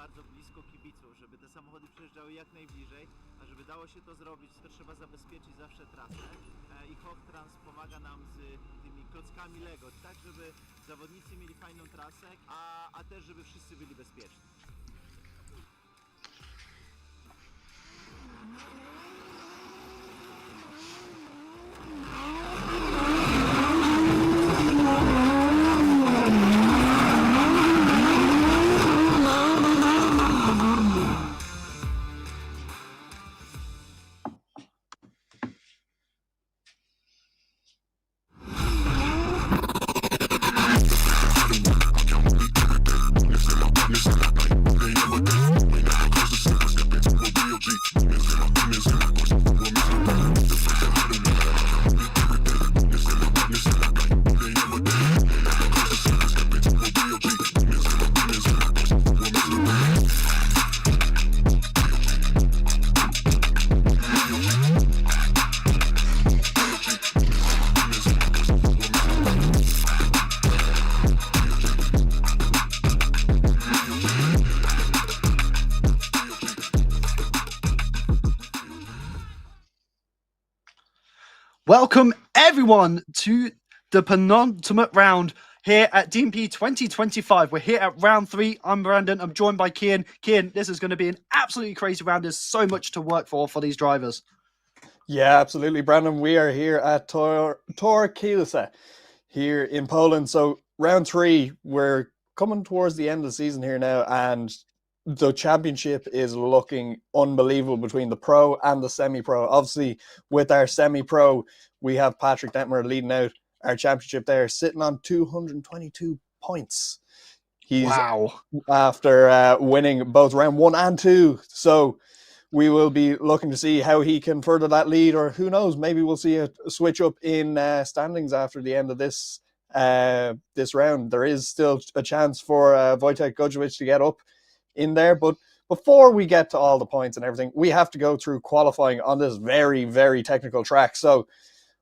bardzo blisko kibiców, żeby te samochody przejeżdżały jak najbliżej, a żeby dało się to zrobić, to trzeba zabezpieczyć zawsze trasę i Trans pomaga nam z tymi klockami Lego, tak żeby zawodnicy mieli fajną trasę, a też żeby wszyscy byli bezpieczni. Welcome everyone to the penultimate round here at DMP 2025. We're here at round 3. I'm Brandon. I'm joined by Kian. Kian, this is going to be an absolutely crazy round. There's so much to work for these drivers. Yeah, absolutely, Brandon. We are here at Tor Kielce here in Poland. So round 3, we're coming towards the end of the season here now, and the championship is looking unbelievable between the pro and the semi-pro. Obviously, with our semi-pro, we have Patrick Detmer leading out our championship there, sitting on 222 points. He's after winning both round 1 and 2. So we will be looking to see how he can further that lead, or who knows, maybe we'll see a switch up in standings after the end of this round. There is still a chance for Wojtek Gudjovic to get up in there, but before we get to all the points and everything, we have to go through qualifying on this very, very technical track. So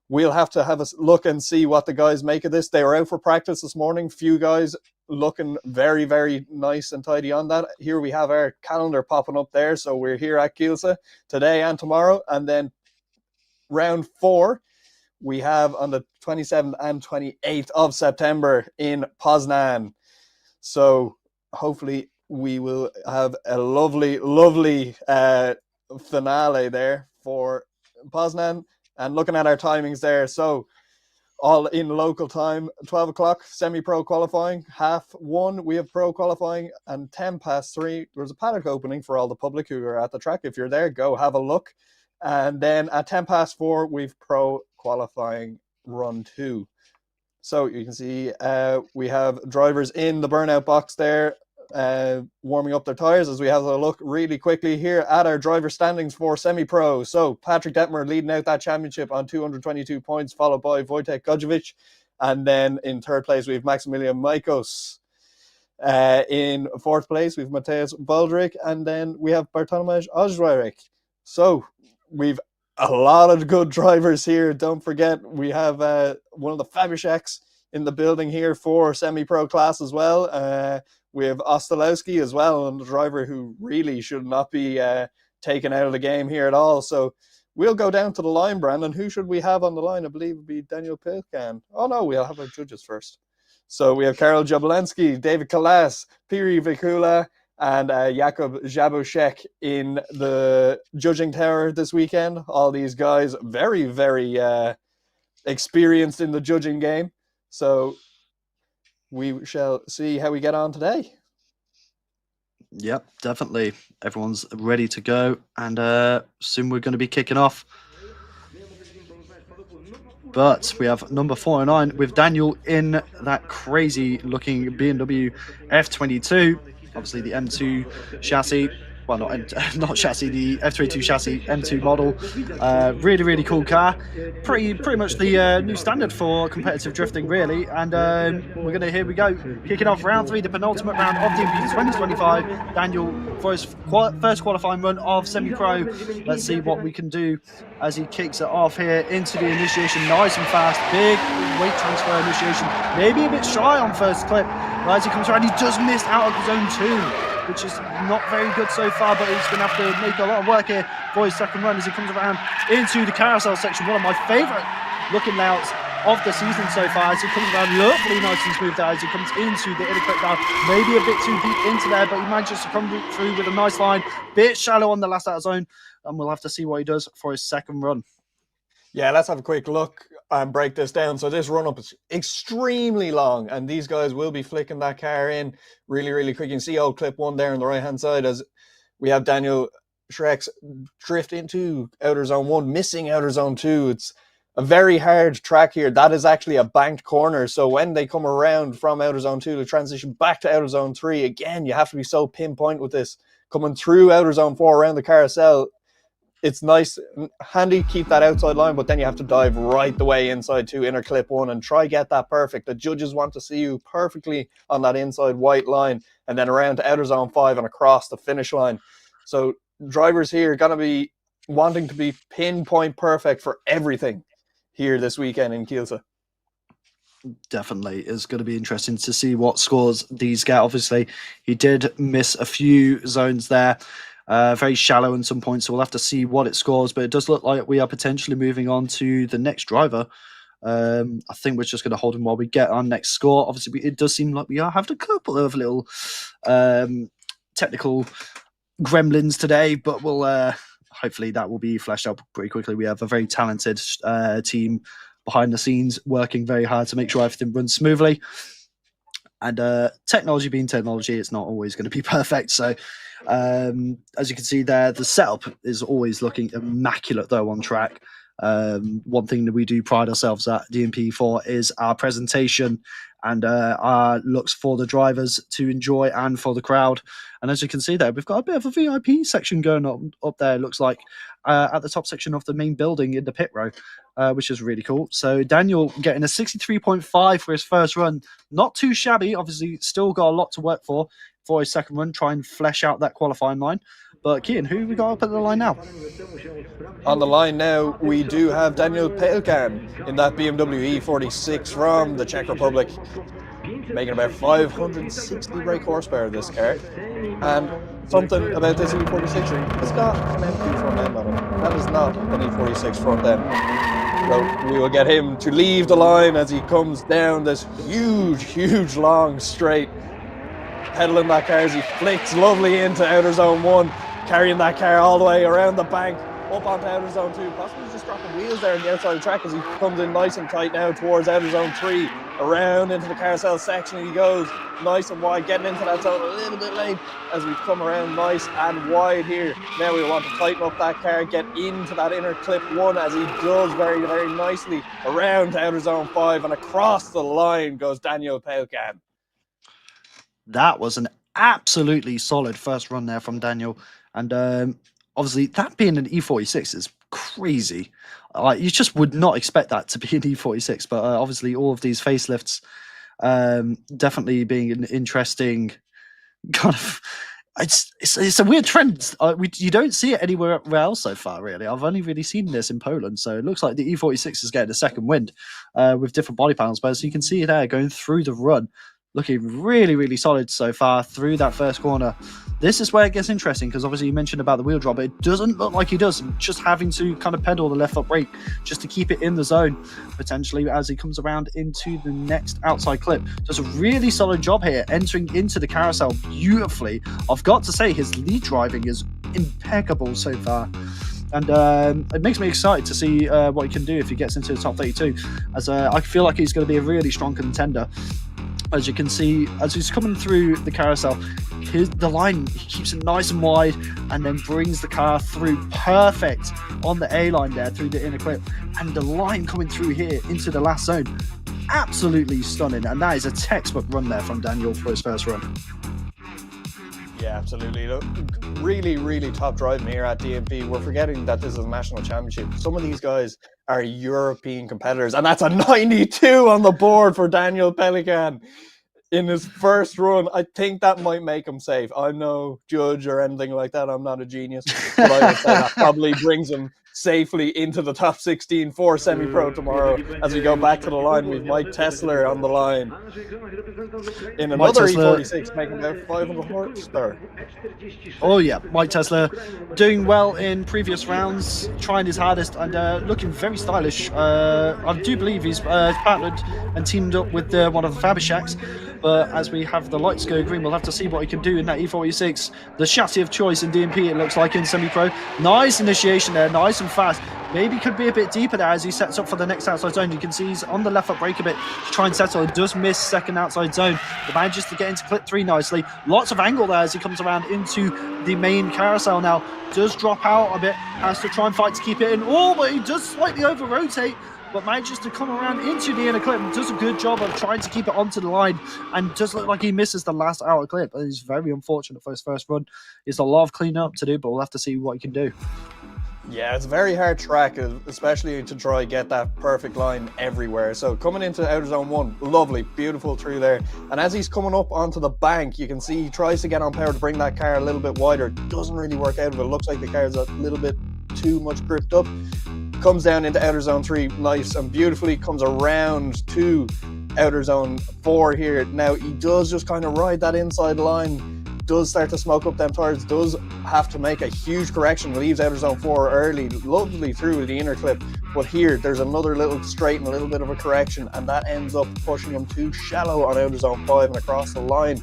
we'll have to have a look and see what the guys make of this. They were out for practice this morning. Few guys looking very, very nice and tidy on that. Here we have our calendar popping up there. So we're here at Kielce today and tomorrow. And then round 4, we have on the 27th and 28th of September in Poznan. So hopefully we will have a lovely, lovely finale there for Poznan. And looking at our timings there, so all in local time, 12 o'clock, semi-pro qualifying, 1:30 we have pro qualifying, and 3:10 there's a paddock opening for all the public who are at the track. If you're there, go have a look. And then at 4:10 we've pro qualifying run 2. So you can see we have drivers in the burnout box there, warming up their tires as we have a look really quickly here at our driver standings for semi-pro. So Patrick Detmer leading out that championship on 222 points, followed by Wojtek Gudjovic, and then in 3rd place we have Maximilian Majkos. In 4th place we have Mateusz Baldrick, and then we have Bartłomiej Ojrajek. So we've a lot of good drivers here. Don't forget we have one of the Fabiuszeks in the building here for semi-pro class as well. We have Ostalowski as well, and the driver who really should not be taken out of the game here at all. So we'll go down to the line, Brandon. Who should we have on the line? I believe it would be Daniel Pilkan. Oh, no, we'll have our judges first. So we have Karol Jablonski, David Kalas, Piri Vikula, and Jakub Jabuszek in the judging tower this weekend. All these guys very, very experienced in the judging game. So we shall see how we get on today. Yep, definitely. Everyone's ready to go, and soon we're going to be kicking off. But we have number 409 with Daniel in that crazy looking BMW F22. Obviously the M2 chassis. Well, not chassis, the F22 chassis M2 model. Really, really cool car. Pretty much the new standard for competitive drifting, really. And here we go. Kicking off round 3, the penultimate round of DMP 2025. Daniel for his first qualifying run of semi-pro. Let's see what we can do as he kicks it off here into the initiation. Nice and fast. Big weight transfer initiation. Maybe a bit shy on first clip. But as he comes around, he just missed out of zone 2. which is not very good so far, but he's going to have to make a lot of work here for his second run as he comes around into the carousel section. One of my favourite looking layouts of the season so far as he comes around lovely, nice and smooth there as he comes into the inner clip now. Maybe a bit too deep into there, but he manages to come through with a nice line. Bit shallow on the last out of zone, and we'll have to see what he does for his second run. Yeah, let's have a quick look and break this down. So this run up is extremely long, and these guys will be flicking that car in really, really quick. You can see old clip 1 there on the right hand side as we have Daniel Schreck's drift into outer zone 1, missing outer zone 2. It's a very hard track here. That is actually a banked corner. So when they come around from outer zone 2 to transition back to outer zone 3, again, you have to be so pinpoint with this. Coming through outer zone 4 around the carousel, it's nice, handy to keep that outside line, but then you have to dive right the way inside to inner clip 1 and try get that perfect. The judges want to see you perfectly on that inside white line and then around to outer zone 5 and across the finish line. So drivers here are going to be wanting to be pinpoint perfect for everything here this weekend in Kielce. Definitely is going to be interesting to see what scores these get. Obviously, he did miss a few zones there, very shallow in some points, so we'll have to see what it scores, but it does look like we are potentially moving on to the next driver. I think we're just going to hold him while we get our next score. Obviously, it does seem like we are having a couple of little technical gremlins today, but we'll hopefully that will be fleshed out pretty quickly. We have a very talented team behind the scenes working very hard to make sure everything runs smoothly. And technology being technology, it's not always going to be perfect. So as you can see there, the setup is always looking immaculate though on track. One thing that we do pride ourselves at DMP for is our presentation and our looks for the drivers to enjoy and for the crowd. And as you can see there, we've got a bit of a VIP section going on up there, it looks like, at the top section of the main building in the pit row, which is really cool. So Daniel getting a 63.5 for his first run. Not too shabby, obviously still got a lot to work for his second run, try and flesh out that qualifying line. But Kian, who we got up at the line now? On the line now, we do have Daniel Pelkan in that BMW E46 from the Czech Republic, making about 560 brake horsepower this car. And something about this E46, it's got an MP front end on it. That is not an E46 front end. So we will get him to leave the line as he comes down this huge long straight, pedaling that car as he flicks lovely into outer zone 1, carrying that car all the way around the bank, up onto outer zone 2, possibly just dropping wheels there on the outside of the track as he comes in nice and tight now towards outer zone 3, around into the carousel section he goes, nice and wide, getting into that zone a little bit late as we come around nice and wide here. Now we want to tighten up that car, get into that inner clip 1 as he does very nicely, around to outer zone 5 and across the line goes Daniel Pelkan. That was an absolutely solid first run there from Daniel. And obviously, that being an E46 is crazy. Like, you just would not expect that to be an E46. But obviously, all of these facelifts definitely being an interesting kind of... It's a weird trend. You don't see it anywhere else so far, really. I've only really seen this in Poland. So it looks like the E46 is getting a second wind with different body panels. But as you can see there, going through the run, looking really solid so far through that first corner. This is where it gets interesting because obviously you mentioned about the wheel drop. It doesn't look like he does. Just having to kind of pedal the left foot brake just to keep it in the zone, potentially, as he comes around into the next outside clip. Does a really solid job here, entering into the carousel beautifully. I've got to say, his lead driving is impeccable so far. And it makes me excited to see what he can do if he gets into the top 32, as I feel like he's going to be a really strong contender. As you can see, as he's coming through the carousel, the line, he keeps it nice and wide and then brings the car through perfect on the A line there through the inner clip. And the line coming through here into the last zone, absolutely stunning. And that is a textbook run there from Daniel for his first run. Yeah, absolutely. Look, really top driving here at DMP. We're forgetting that this is a national championship. Some of these guys are European competitors, and that's a 92 on the board for Daniel Pelkan in his first run. I think that might make him safe. I'm no judge or anything like that. I'm not a genius, but I would say that probably brings him safely into the top 16 for semi-pro tomorrow. As we go back to the line, we've Mike Tesler on the line in another E46, making about 500 horsepower. Oh yeah, Mike Tesler doing well in previous rounds, trying his hardest and looking very stylish. I do believe he's partnered and teamed up with one of the Fabershacks, but as we have the lights go green, we'll have to see what he can do in that E46. The chassis of choice in DMP, it looks like, in semi-pro. Nice initiation there, nice and fast. Maybe could be a bit deeper there as he sets up for the next outside zone. You can see he's on the left foot brake a bit to try and settle. He does miss second outside zone, but manages to get into clip 3 nicely. Lots of angle there as he comes around into the main carousel now. Does drop out a bit, has to try and fight to keep it in. Oh, but he does slightly over rotate, but manages to come around into the inner clip and does a good job of trying to keep it onto the line, and does look like he misses the last outer clip. It's very unfortunate for his first run. There's a lot of cleaning up to do, but we'll have to see what he can do. Yeah, it's a very hard track, especially to try and get that perfect line everywhere. So coming into outer zone 1, lovely, beautiful through there. And as he's coming up onto the bank, you can see he tries to get on power to bring that car a little bit wider. Doesn't really work out, but it looks like the car is a little bit too much gripped up. Comes down into outer zone 3, nice and beautifully, comes around to outer zone 4 here. Now he does just kind of ride that inside line, does start to smoke up them tires, does have to make a huge correction, leaves outer zone 4 early, lovely through the inner clip, but here there's another little straight and a little bit of a correction, and that ends up pushing him too shallow on outer zone 5 and across the line.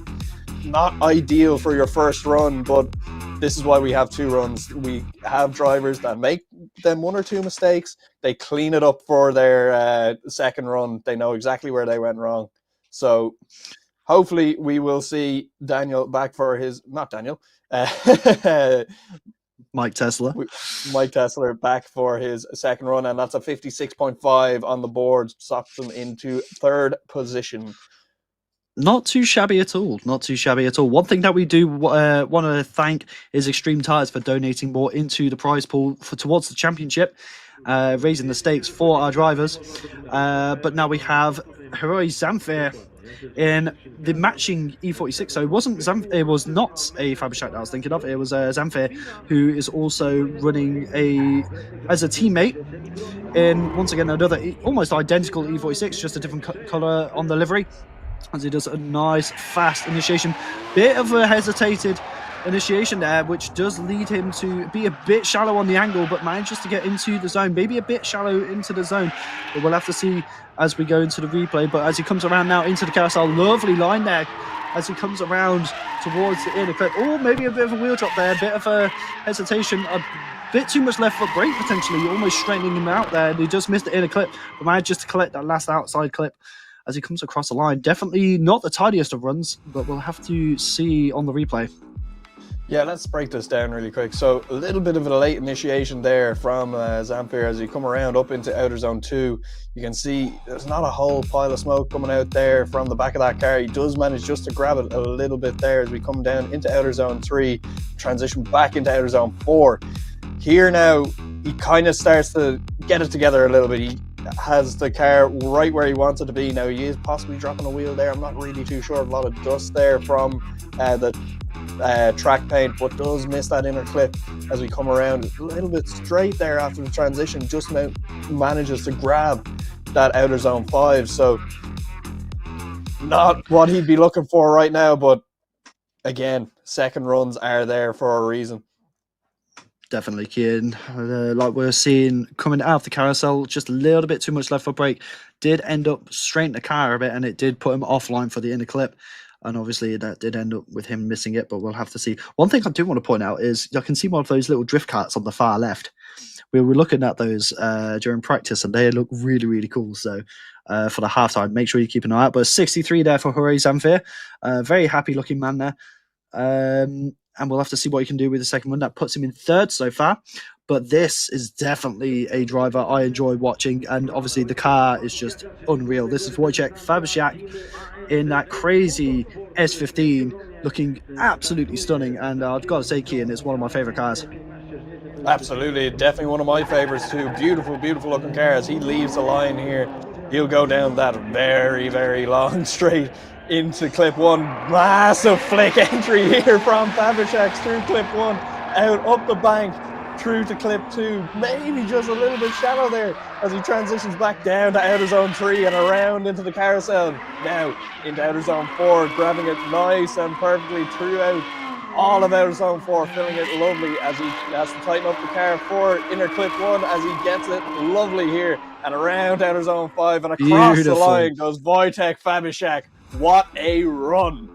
Not ideal for your first run, but this is why we have 2 runs. We have drivers that make them 1 or 2 mistakes, they clean it up for their second run, they know exactly where they went wrong. So hopefully we will see Daniel back for his, not Daniel, Mike Tesler. Mike Tesler back for his second run, and that's a 56.5 on the board, stops him into 3rd position. Not too shabby at all. Not too shabby at all. One thing that we do want to thank is Extreme Tires for donating more into the prize pool towards the championship, raising the stakes for our drivers. But now we have Heroi Zamfir in the matching E46. So it was not a Fabershak that I was thinking of. It was Zamfir, who is also running as a teammate in, once again, another almost identical E46, just a different color on the livery, as he does a nice fast initiation. Bit of a hesitated initiation there, which does lead him to be a bit shallow on the angle, but manages to get into the zone, maybe a bit shallow into the zone, but we'll have to see as we go into the replay. But as he comes around now into the carousel, lovely line there as he comes around towards the inner clip. Oh, maybe a bit of a wheel drop there, a bit of a hesitation, a bit too much left foot brake potentially, almost straightening him out there, and he just missed the inner clip, but manages to collect that last outside clip as he comes across the line. Definitely not the tidiest of runs, but we'll have to see on the replay. Yeah, let's break this down really quick. So a little bit of a late initiation there from Zamfir as you come around up into outer zone 2. You can see there's not a whole pile of smoke coming out there from the back of that car. He does manage just to grab it a little bit there as we come down into outer zone 3, transition back into outer zone 4. Here now, he kind of starts to get it together a little bit. He has the car right where he wants it to be. Now he is possibly dropping a wheel there. I'm not really too sure. A lot of dust there from the track paint, but does miss that inner clip as we come around a little bit straight there after the transition. Just manages to grab that outer zone 5. So not what he'd be looking for right now, but again, second runs are there for a reason. Definitely, Kian. Like we're seeing coming out of the carousel, just a little bit too much left foot brake. Did end up straightening the car a bit, and it did put him offline for the inner clip. And obviously that did end up with him missing it, but we'll have to see. One thing I do want to point out is I can see one of those little drift carts on the far left. We were looking at those during practice, and they look really, really cool. So for the halftime, make sure you keep an eye out. But 63 there for Heroi Zamfir. Very happy looking man there. And we'll have to see what he can do with the second one. That puts him in 3rd so far. But this is definitely a driver I enjoy watching. And obviously the car is just unreal. This is Wojciech Fabershak in that crazy S15, looking absolutely stunning. And I've got to say, Kian, it's one of my favourite cars. Absolutely, definitely one of my favourites too. Beautiful, beautiful looking car. As he leaves the line here, he'll go down that very, very long straight into clip 1. Massive flick entry here from Fabershak through clip 1, out up the bank, through to clip 2. Maybe just a little bit shallow there as he transitions back down to outer zone 3 and around into the carousel. Now into outer zone 4, grabbing it nice and perfectly throughout all of outer zone 4, filling it lovely as he has to tighten up the car for inner clip 1 as he gets it lovely here and around outer zone 5 and across the line goes Wojtek Fabisiak. What a run!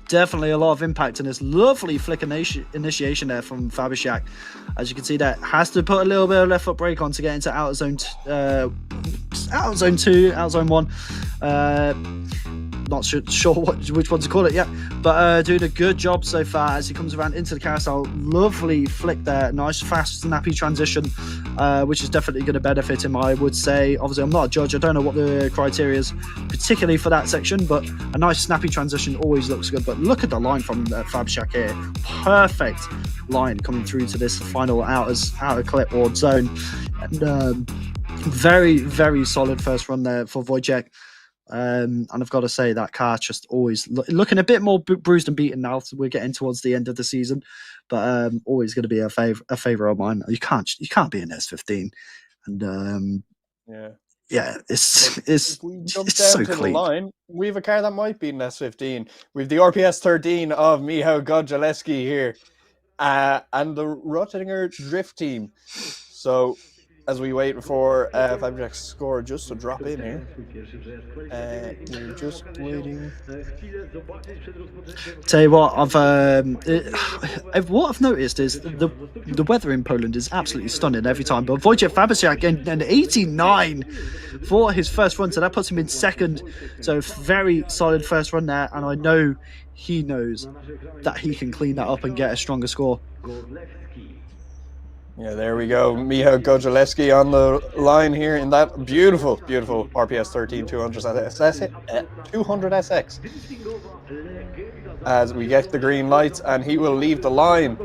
Definitely a lot of impact in this lovely flick initiation there from Fabisiak. As you can see, that has to put a little bit of left foot brake on to get into outer zone 2, outer zone 1. Not sure which one to call it yet, but doing a good job so far as he comes around into the carousel. Lovely flick there, nice fast snappy transition, which is definitely going to benefit him, I would say. Obviously I'm not a judge, I don't know what the criteria is particularly for that section, but a nice snappy transition always looks good. But look at the line from Fabisiak here, perfect line coming through to this final outer clip or zone, and very, very solid first run there for Wojtek. And I've got to say that car just always looking a bit more bruised and beaten now. So we're getting towards the end of the season, but always going to be a favorite of mine. You can't be an S15, and if we jump down so to clean. The line, we have a car that might be an S15. We have the RPS 13 of Michał Godzelewski here, and the Rottinger Drift team. So as we wait for Fabisiak's score just to drop in here, we're just waiting. Tell you what, what I've noticed is the weather in Poland is absolutely stunning every time. But Wojtek Fabisiak an 89 for his first run, so that puts him in second. So very solid first run there, and I know he knows that he can clean that up and get a stronger score. Yeah, there we go. Michał Godzelewski on the line here in that beautiful, beautiful RPS 13 200 SX. As we get the green lights, and he will leave the line.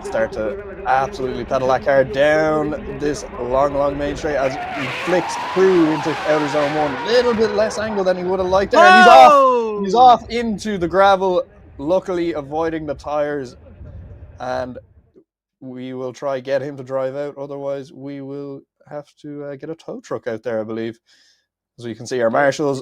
Start to absolutely pedal that car down this long main straight as he flicks through into outer zone 1. A little bit less angle than he would have liked there. And he's off into the gravel, luckily avoiding the tires. And we will try get him to drive out. Otherwise, we will have to get a tow truck out there, I believe. As you can see, our marshals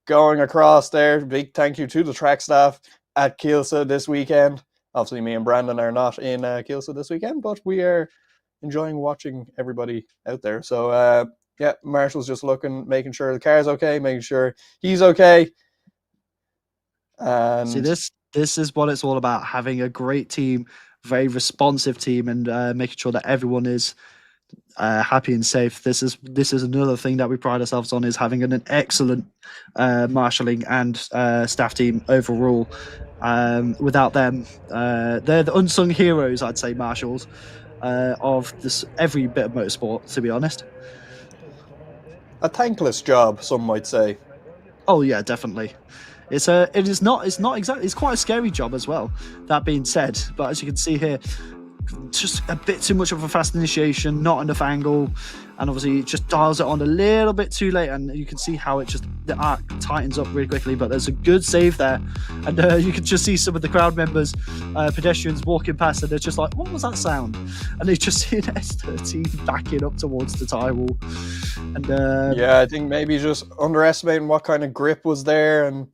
going across there. Big thank you to the track staff at Kielce this weekend. Obviously, me and Brandon are not in Kielce this weekend, but we are enjoying watching everybody out there. So, yeah, marshals just looking, making sure the car's okay, making sure he's okay. And see, this is what it's all about, having a great team, very responsive team, and making sure that everyone is happy and safe. This is another thing that we pride ourselves on, is having an excellent marshalling and staff team overall. Without them, they're the unsung heroes, I'd say, marshals of this every bit of motorsport, to be honest. A thankless job, some might say. Oh yeah, definitely. It's not exactly, it's quite a scary job as well, that being said. But as you can see here, just a bit too much of a fast initiation, not enough angle, and obviously it just dials it on a little bit too late, and you can see how it just, the arc tightens up really quickly. But there's a good save there, and you can just see some of the crowd members, pedestrians walking past, and they're just like, what was that sound? And they just see an S13 backing up towards the tire wall. And yeah, I think maybe just underestimating what kind of grip was there, and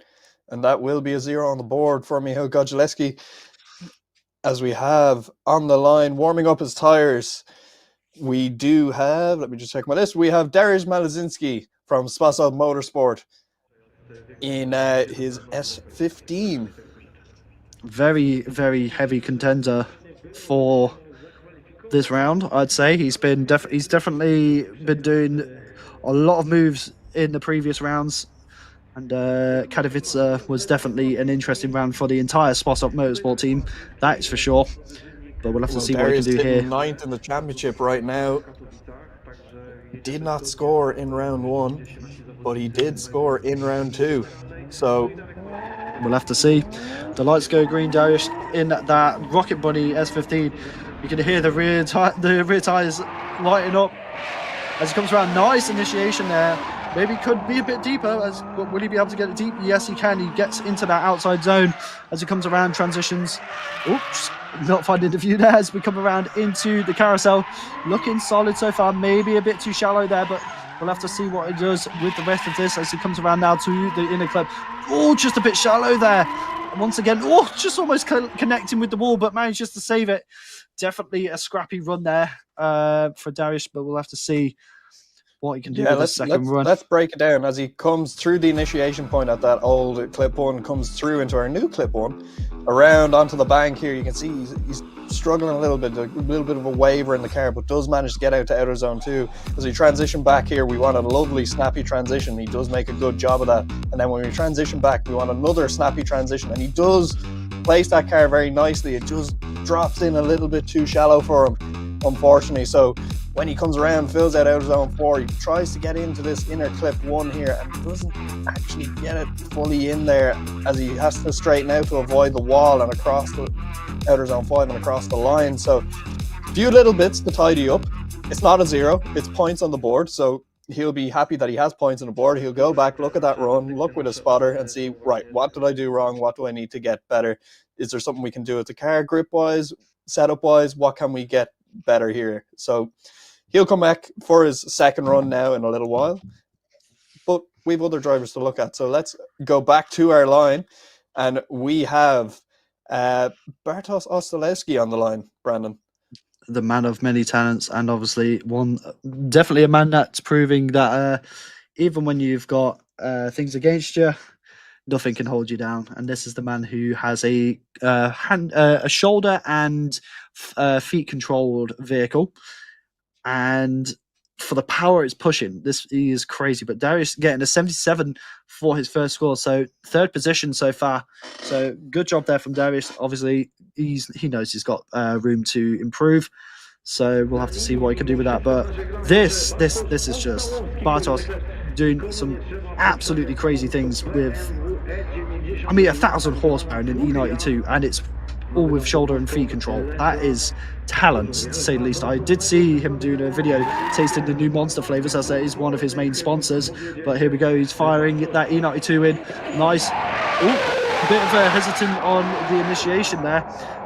that will be a 0 on the board for Michał Godzelewski. As we have on the line, warming up his tires, we do have, let me just check my list, we have Dariusz Malazinski from Sposób Motorsport in his S15. Very, very heavy contender for this round, I'd say. He's definitely been doing a lot of moves in the previous rounds. And Katowice was definitely an interesting round for the entire Sposób Motorsport team, that is for sure. But we'll have to see what he can do here. 9th in the championship right now. Did not score in round 1, but he did score in round 2. So we'll have to see. The lights go green, Dariusz, in that Rocket Bunny S15. You can hear the rear tires lighting up as he comes around. Nice initiation there. Maybe could be a bit deeper. Will he be able to get it deep? Yes, he can. He gets into that outside zone as he comes around, transitions. Oops, not finding the view there as we come around into the carousel. Looking solid so far, maybe a bit too shallow there, but we'll have to see what it does with the rest of this as he comes around now to the inner clip. Oh, just a bit shallow there. Once again, oh, just almost connecting with the wall, but managed just to save it. Definitely a scrappy run there for Darius, but we'll have to see what he can do with the second run. Let's break it down as he comes through the initiation point at that old clip one, comes through into our new clip one, around onto the bank here. You can see he's struggling a little bit of a waver in the car, but does manage to get out to outer zone 2. As we transition back here, we want a lovely snappy transition. He does make a good job of that. And then when we transition back, we want another snappy transition. And he does place that car very nicely. It just drops in a little bit too shallow for him, unfortunately. So when he comes around, fills out outer zone 4, he tries to get into this inner clip 1 here and doesn't actually get it fully in there, as he has to straighten out to avoid the wall and across the outer zone 5 and across the line. So a few little bits to tidy up. It's not a 0, it's points on the board, so he'll be happy that he has points on the board. He'll go back, look at that run, look with a spotter and see, right, what did I do wrong? What do I need to get better? Is there something we can do with the car grip wise, setup wise? What can we get better here? So he'll come back for his second run now in a little while, but we have other drivers to look at. So let's go back to our line, and we have Bartosz Ostolewski on the line, Brandon. The man of many talents, and obviously definitely a man that's proving that even when you've got things against you, nothing can hold you down. And this is the man who has a shoulder and feet controlled vehicle, and for the power it's pushing, this is crazy. But Darius getting a 77 for his first score, so 3rd position so far. So good job there from Darius. Obviously he knows he's got room to improve, so we'll have to see what he can do with that. But this is just Bartosz doing some absolutely crazy things with, I mean, 1,000 horsepower in an E92, and it's all with shoulder and feet control. That is talent, to say the least. I did see him doing a video tasting the new Monster flavors, as that is one of his main sponsors. But here we go, he's firing that E92 in. Nice. Ooh, a bit of a hesitant on the initiation there,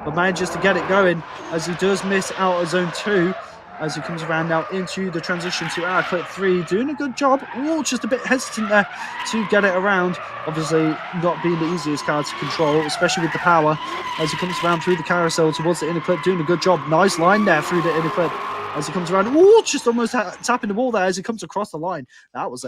but manages to get it going, as he does miss out of zone 2 as he comes around now into the transition to our clip 3, doing a good job. Oh, just a bit hesitant there to get it around. Obviously not being the easiest car to control, especially with the power, as he comes around through the carousel towards the inner clip, doing a good job. Nice line there through the inner clip as he comes around. Oh, just almost tapping the wall there as he comes across the line. That was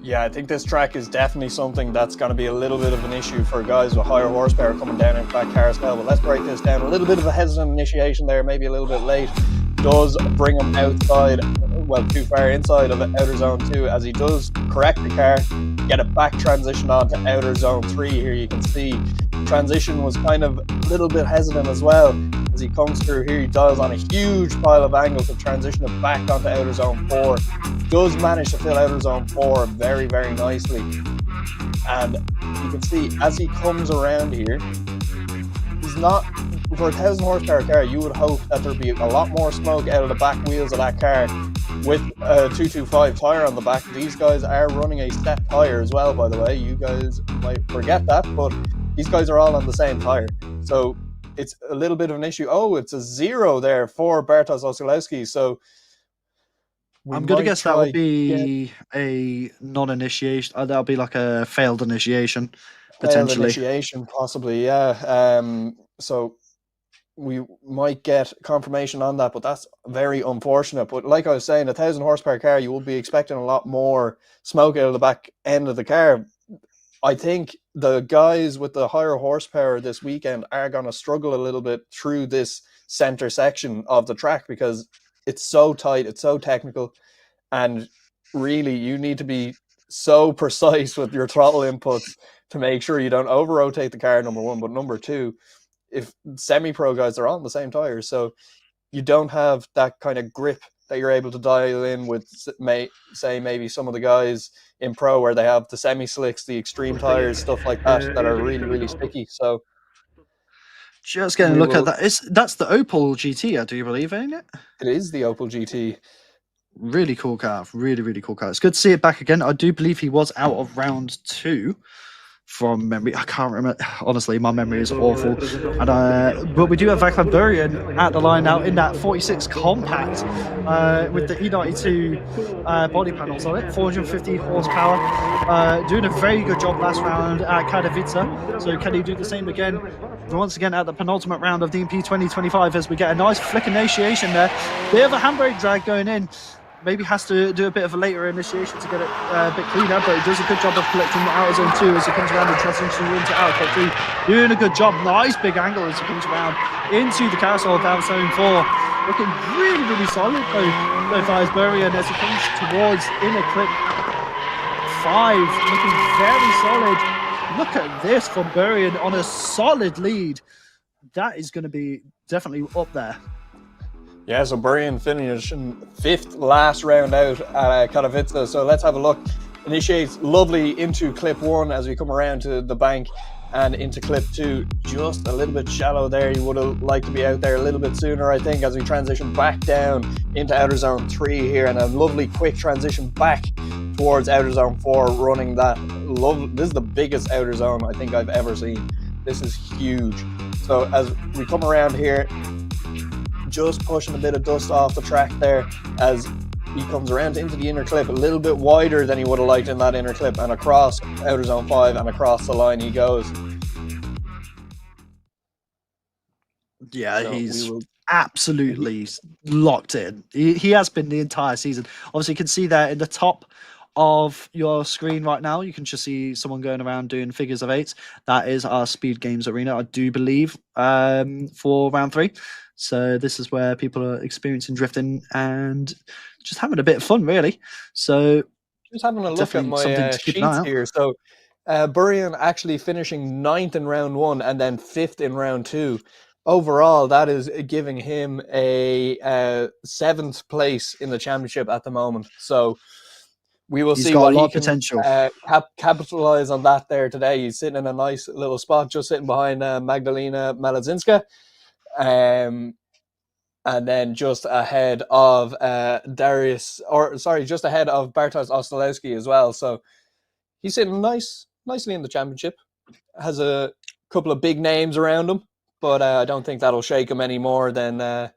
Yeah, I think this track is definitely something that's going to be a little bit of an issue for guys with higher horsepower coming down into that carousel. But let's break this down. A little bit of a hesitant initiation there, maybe a little bit late. Does bring him outside, well, too far inside of outer zone 2, as he does correct the car, get it back transitioned on to outer zone 3. Here you can see transition was kind of a little bit hesitant as well. As he comes through here, he dials on a huge pile of angles to transition it back onto outer zone 4. Does manage to fill outer zone 4 very, very nicely. And you can see as he comes around here, he's not, for a 1,000 horsepower car, you would hope that there'd be a lot more smoke out of the back wheels of that car with a 225 tyre on the back. These guys are running a step tyre as well, by the way. You guys might forget that, but these guys are all on the same tyre. So it's a little bit of an issue. Oh, it's a 0 there for Bartosz Ostolewski. So I'm going to guess that would be a non-initiation. That'll be like a failed initiation, potentially. Failed initiation, possibly, yeah. So we might get confirmation on that, but that's very unfortunate. But like I was saying, a 1,000 horsepower car, you would be expecting a lot more smoke out of the back end of the car. I think the guys with the higher horsepower this weekend are going to struggle a little bit through this center section of the track, because it's so tight, it's so technical, and really you need to be so precise with your throttle inputs to make sure you don't over-rotate the car, number one. But number two, if semi-pro guys are on the same tires, so you don't have that kind of grip that you're able to dial in with, say, maybe some of the guys in pro where they have the semi-slicks, the extreme tires, stuff like that, that are really, really sticky. So just getting a look at that. That's the Opel GT, I do believe, ain't it? It is the Opel GT. Really cool car. Really, really cool car. It's good to see it back again. I do believe he was out of round 2. from memory. I can't remember. Honestly, my memory is awful. And but we do have Vaclav Burian at the line now in that 46 compact with the E92 body panels on it, 450 horsepower. Doing a very good job last round at Katowice. So can he do the same again? Once again at the penultimate round of DMP2025 as we get a nice flick initiation there. Bit of a handbrake drag going in. Maybe has to do a bit of a later initiation to get it a bit cleaner, but he does a good job of collecting the outer zone 2 as he comes around and transitions into outer cut 3. Doing a good job. Nice big angle as he comes around into the carousel of outer zone 4. Looking really, really solid though far as Burian as he comes towards inner clip 5. Looking very solid. Look at this from Burian on a solid lead. That is going to be definitely up there. Yeah, so Burian finishing 5th last round out at Katowice. So let's have a look. Initiates lovely into clip 1 as we come around to the bank and into clip 2. Just a little bit shallow there. You would have liked to be out there a little bit sooner, I think, as we transition back down into outer zone 3 here, and a lovely quick transition back towards outer zone 4, running that. This is the biggest outer zone I think I've ever seen. This is huge. So as we come around here, just pushing a bit of dust off the track there as he comes around into the inner clip, a little bit wider than he would have liked in that inner clip, and across outer zone 5 and across the line he goes. Yeah, so he's absolutely locked in. He has been the entire season. Obviously, you can see there in the top of your screen right now, you can just see someone going around doing figures of 8. That is our Speed Games arena, I do believe, for round 3. So this is where people are experiencing drifting and just having a bit of fun, really. So just having a look at my sheets here. So Burian actually finishing 9th in round 1 and then 5th in round 2. Overall, that is giving him a 7th place in the championship at the moment. So we will see what he can potential. Capitalize on that there today. He's sitting in a nice little spot, just sitting behind Magdalena Malazinska. And then just ahead of just ahead of Bartosz Ostalewski as well. So he's sitting nicely in the championship. Has a couple of big names around him, but I don't think that'll shake him any more than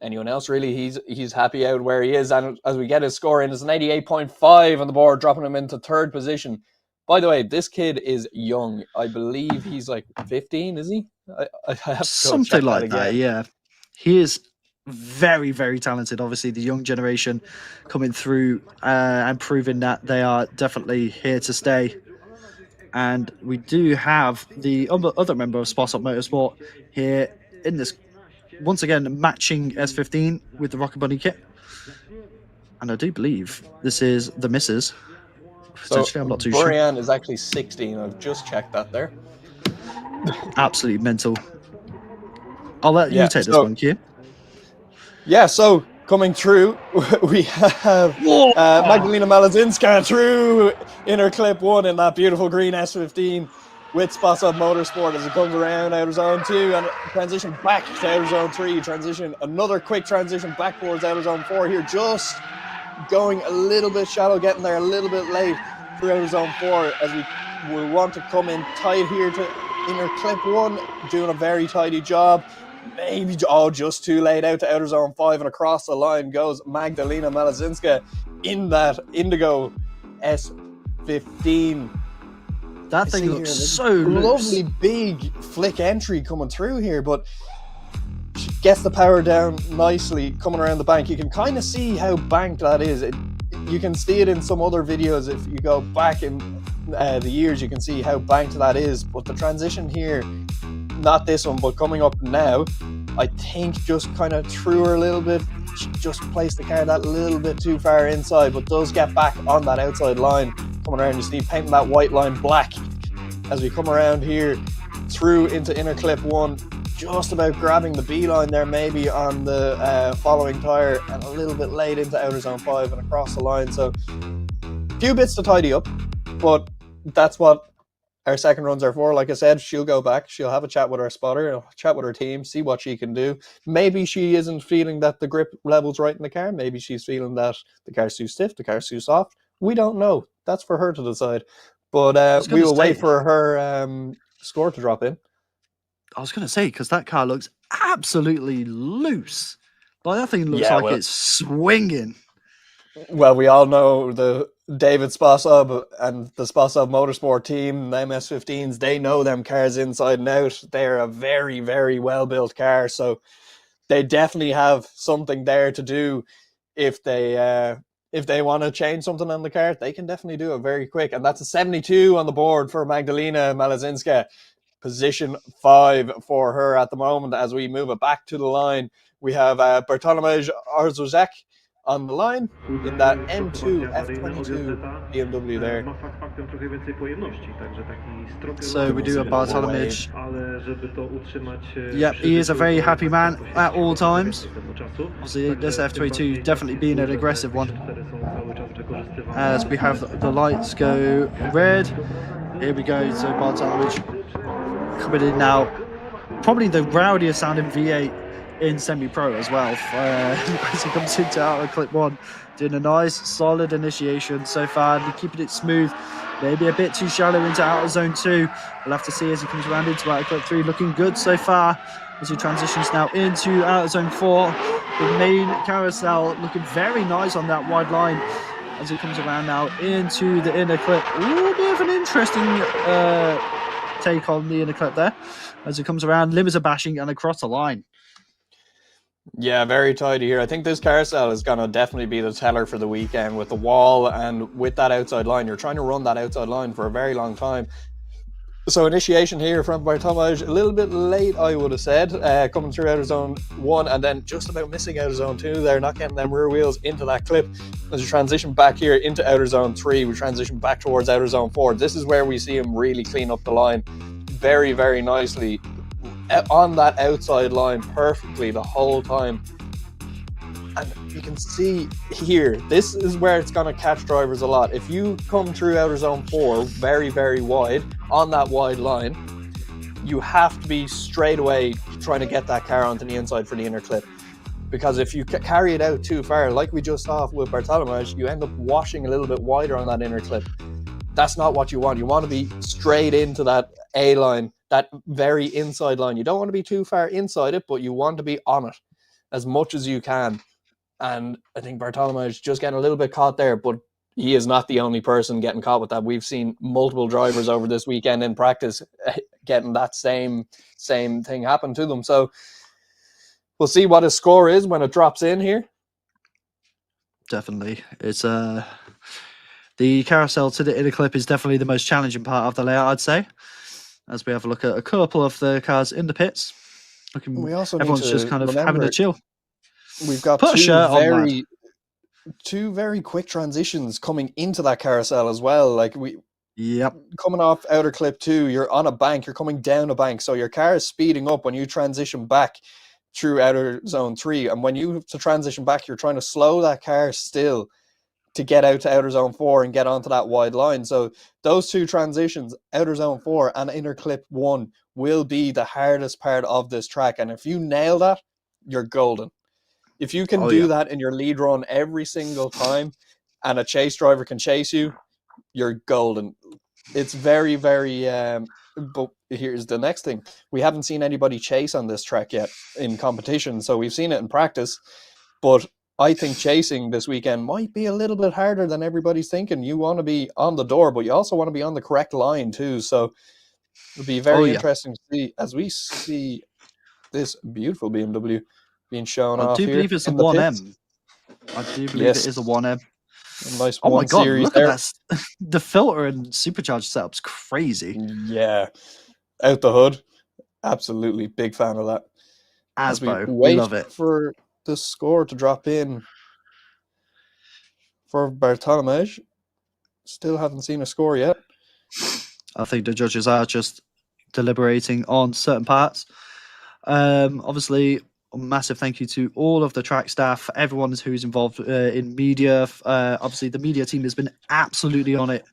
anyone else, really. He's happy out where he is, and as we get his score in, it's an 88.5 on the board, dropping him into 3rd position. By the way, this kid is young. I believe he's like 15, is he? I have to something like that, yeah. He is very, very talented. Obviously, the young generation coming through and proving that they are definitely here to stay. And we do have the other member of Spark Motorsport here in this, once again, matching S15 with the Rocket Bunny kit. And I do believe this is the missus. So I'm not too Burian sure. is actually 16. I've just checked that there. Absolutely mental. I'll let you take this one, Q. Yeah, so coming through, we have Magdalena Malazinska through inner clip 1 in that beautiful green S15 with Spotsup Motorsport as it comes around outer zone 2 and transition back to outer zone 3. Another quick transition back towards outer zone 4 here, just going a little bit shallow, getting there a little bit late through outer zone 4 as we will want to come in tight here to inner clip 1, doing a very tidy job. Maybe just too late out to outer zone 5, and across the line goes Magdalena Malazinska in that indigo S15. That thing looks so lovely, big flick entry coming through here, but she gets the power down nicely coming around the bank. You can kind of see how banked that is. You can see it in some other videos. If you go back in the years, you can see how banked that is. But the transition here, not this one, but coming up now, I think just kind of threw her a little bit. She just placed the car that little bit too far inside, but does get back on that outside line. Coming around, you see painting that white line black as we come around here through into inner clip 1. Just about grabbing the B line there, maybe on the following tyre, and a little bit late into outer zone 5 and across the line. So a few bits to tidy up, but that's what our second runs are for. Like I said, she'll go back, she'll have a chat with her spotter, chat with her team, see what she can do. Maybe she isn't feeling that the grip level's right in the car. Maybe she's feeling that the car's too stiff, the car's too soft. We don't know. That's for her to decide. But we will wait for her score to drop in. I was going to say, because that car looks absolutely loose. Like, that thing looks like it's swinging. Well, we all know the David Spasov and the Spasov Motorsport team, the MS15s, they know them cars inside and out. They're a very, very well-built car, so they definitely have something there to do. If they want to change something on the car, they can definitely do it very quick. And that's a 72 on the board for Magdalena Malazinska. Position 5 for her at the moment. As we move it back to the line, we have Bartolomew Arzuzek on the line in that M2 F22 BMW there. So we do a Bartolomew. Yep, he is a very happy man at all times. Obviously, this F22 definitely being an aggressive one. As we have the lights go red. Here we go, so Bartolomew coming in now. Probably the rowdiest sounding V8 in semi-pro as well. As he comes into outer clip 1, doing a nice solid initiation so far, and keeping it smooth. Maybe a bit too shallow into outer zone 2. We'll have to see as he comes around into outer clip 3. Looking good so far as he transitions now into outer zone 4. The main carousel looking very nice on that wide line as he comes around now into the inner clip. Ooh, a bit of an interesting take on the inner clip there as it comes around, limiter bashing and across the line. Yeah, very tidy here. I think this carousel is going to definitely be the teller for the weekend with the wall and with that outside line. You're trying to run that outside line for a very long time. So initiation here from Bartolomew, a little bit late, I would have said, coming through outer zone 1 and then just about missing outer zone 2 there, not getting them rear wheels into that clip. As we transition back here into outer zone 3, we transition back towards outer zone 4. This is where we see him really clean up the line very, very nicely on that outside line perfectly the whole time. And you can see here, this is where it's going to catch drivers a lot. If you come through outer zone 4 very, very wide on that wide line, you have to be straight away trying to get that car onto the inside for the inner clip. Because if you carry it out too far, like we just saw with Bartolomew, you end up washing a little bit wider on that inner clip. That's not what you want. You want to be straight into that A line, that very inside line. You don't want to be too far inside it, but you want to be on it as much as you can. And I think Bartolomew is just getting a little bit caught there, but he is not the only person getting caught with that. We've seen multiple drivers over this weekend in practice getting that same thing happen to them. So we'll see what his score is when it drops in here. Definitely. It's the carousel to the inner clip is definitely the most challenging part of the layout, I'd say. As we have a look at a couple of the cars in the pits. Everyone's just kind of having a chill. We've got two very quick transitions coming into that carousel as well. Like coming off outer clip 2, you're on a bank, you're coming down a bank, so your car is speeding up when you transition back through outer zone 3. And when you have to transition back, you're trying to slow that car still to get out to outer zone 4 and get onto that wide line. So those two transitions, outer zone 4 and inner clip 1, will be the hardest part of this track. And if you nail that, you're golden. If you can do that in your lead run every single time and a chase driver can chase you, you're golden. It's very, very... but here's the next thing. We haven't seen anybody chase on this track yet in competition, so we've seen it in practice. But I think chasing this weekend might be a little bit harder than everybody's thinking. You want to be on the door, but you also want to be on the correct line too. So it'll be very interesting to see as we see this beautiful BMW being shown off here. I do believe it's a 1M. I do believe it is a 1M. A nice oh my god, series look at that. The filter and supercharged setup's crazy. Yeah. Out the hood. Absolutely. Big fan of that. As we love it. For the score to drop in for Bartolomew. Still haven't seen a score yet. I think the judges are just deliberating on certain parts. Obviously, a massive thank you to all of the track staff, everyone who's involved in media. Obviously, the media team has been absolutely on it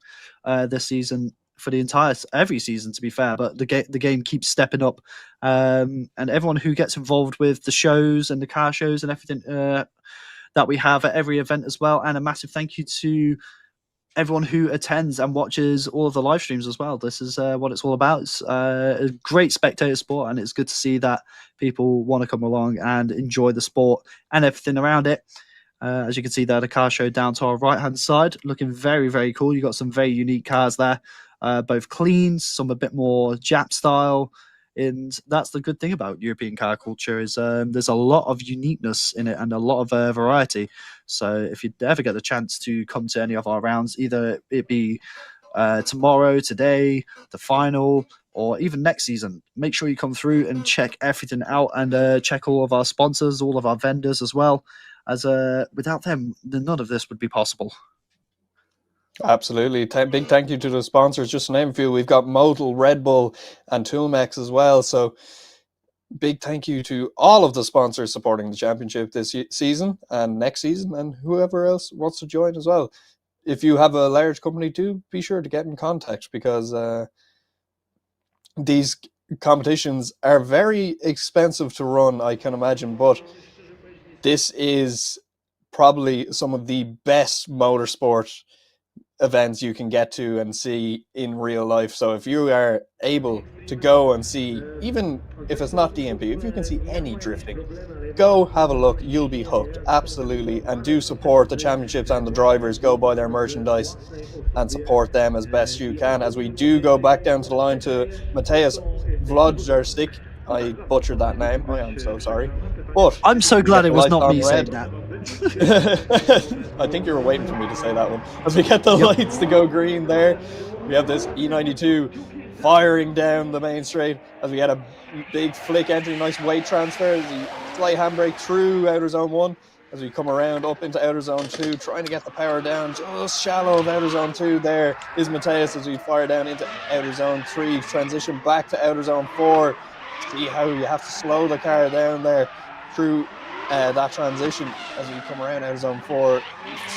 this season for the every season, to be fair. But the game keeps stepping up, and everyone who gets involved with the shows and the car shows and everything that we have at every event as well. And a massive thank you to everyone who attends and watches all of the live streams as well. This is what it's all about. It's a great spectator sport, and it's good to see that people want to come along and enjoy the sport and everything around it. As you can see there, the car show down to our right-hand side, looking very, very cool. You got some very unique cars there, both clean, some a bit more Jap style. And that's the good thing about European car culture is there's a lot of uniqueness in it and a lot of variety. So if you ever get the chance to come to any of our rounds, either it be tomorrow, today, the final, or even next season, make sure you come through and check everything out and check all of our sponsors, all of our vendors as well, as without them, none of this would be possible. Absolutely. Big thank you to the sponsors. Just to name a few, we've got Motul, Red Bull, and Toolmex as well. So big thank you to all of the sponsors supporting the championship this season and next season, and whoever else wants to join as well. If you have a large company too, be sure to get in contact, because these competitions are very expensive to run, I can imagine, but this is probably some of the best motorsport events you can get to and see in real life. So if you are able to go and see, even if it's not DMP, if you can see any drifting, go have a look. You'll be hooked, absolutely. And do support the championships and the drivers. Go buy their merchandise and support them as best you can. As we do go back down to the line to Matthias Vlodjarczyk. I butchered that name, I am so sorry, but I'm so glad it was not me saying that. I think you were waiting for me to say that one. As we get the lights to go green there, we have this E92 firing down the main straight as we get a big flick entry, nice weight transfer, the slight handbrake through outer zone 1 as we come around up into outer zone 2, trying to get the power down just shallow of outer zone 2. There is Matthias as we fire down into outer zone 3, transition back to outer zone 4. See how you have to slow the car down there through that transition as we come around outer zone 4.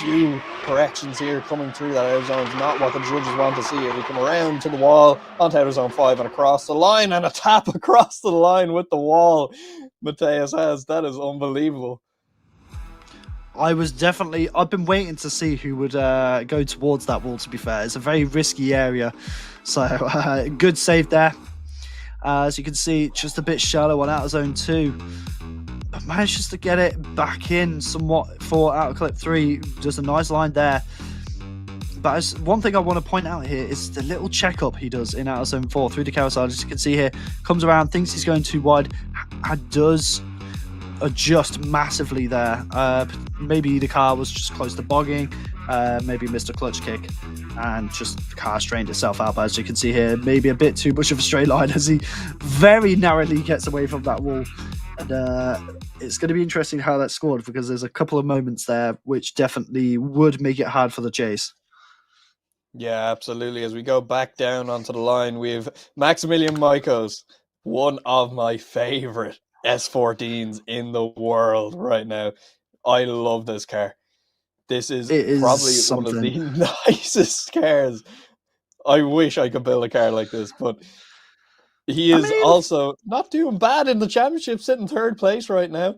Few corrections here coming through that outer zone is not what the judges want to see. As we come around to the wall onto outer zone 5 and across the line, and a tap across the line with the wall Matthias has. That is unbelievable. I've been waiting to see who would go towards that wall, to be fair. It's a very risky area, so good save there. As you can see, just a bit shallow on outer zone 2. But manages to get it back in somewhat for outer clip 3. Just a nice line there. But one thing I want to point out here is the little check-up he does in outer zone 4 through the carousel. As you can see here, comes around, thinks he's going too wide, and does adjust massively there. Maybe the car was just close to bogging, maybe missed a clutch kick, and just the car strained itself out. But as you can see here, maybe a bit too much of a straight line as he very narrowly gets away from that wall. And it's going to be interesting how that's scored, because there's a couple of moments there which definitely would make it hard for the chase. Yeah, absolutely. As we go back down onto the line, we have Maximilian Maikos, one of my favorite S14s in the world right now. I love this car. This is probably something. One of the nicest cars. I wish I could build a car like this, but he is also not doing bad in the championship, sitting third place right now.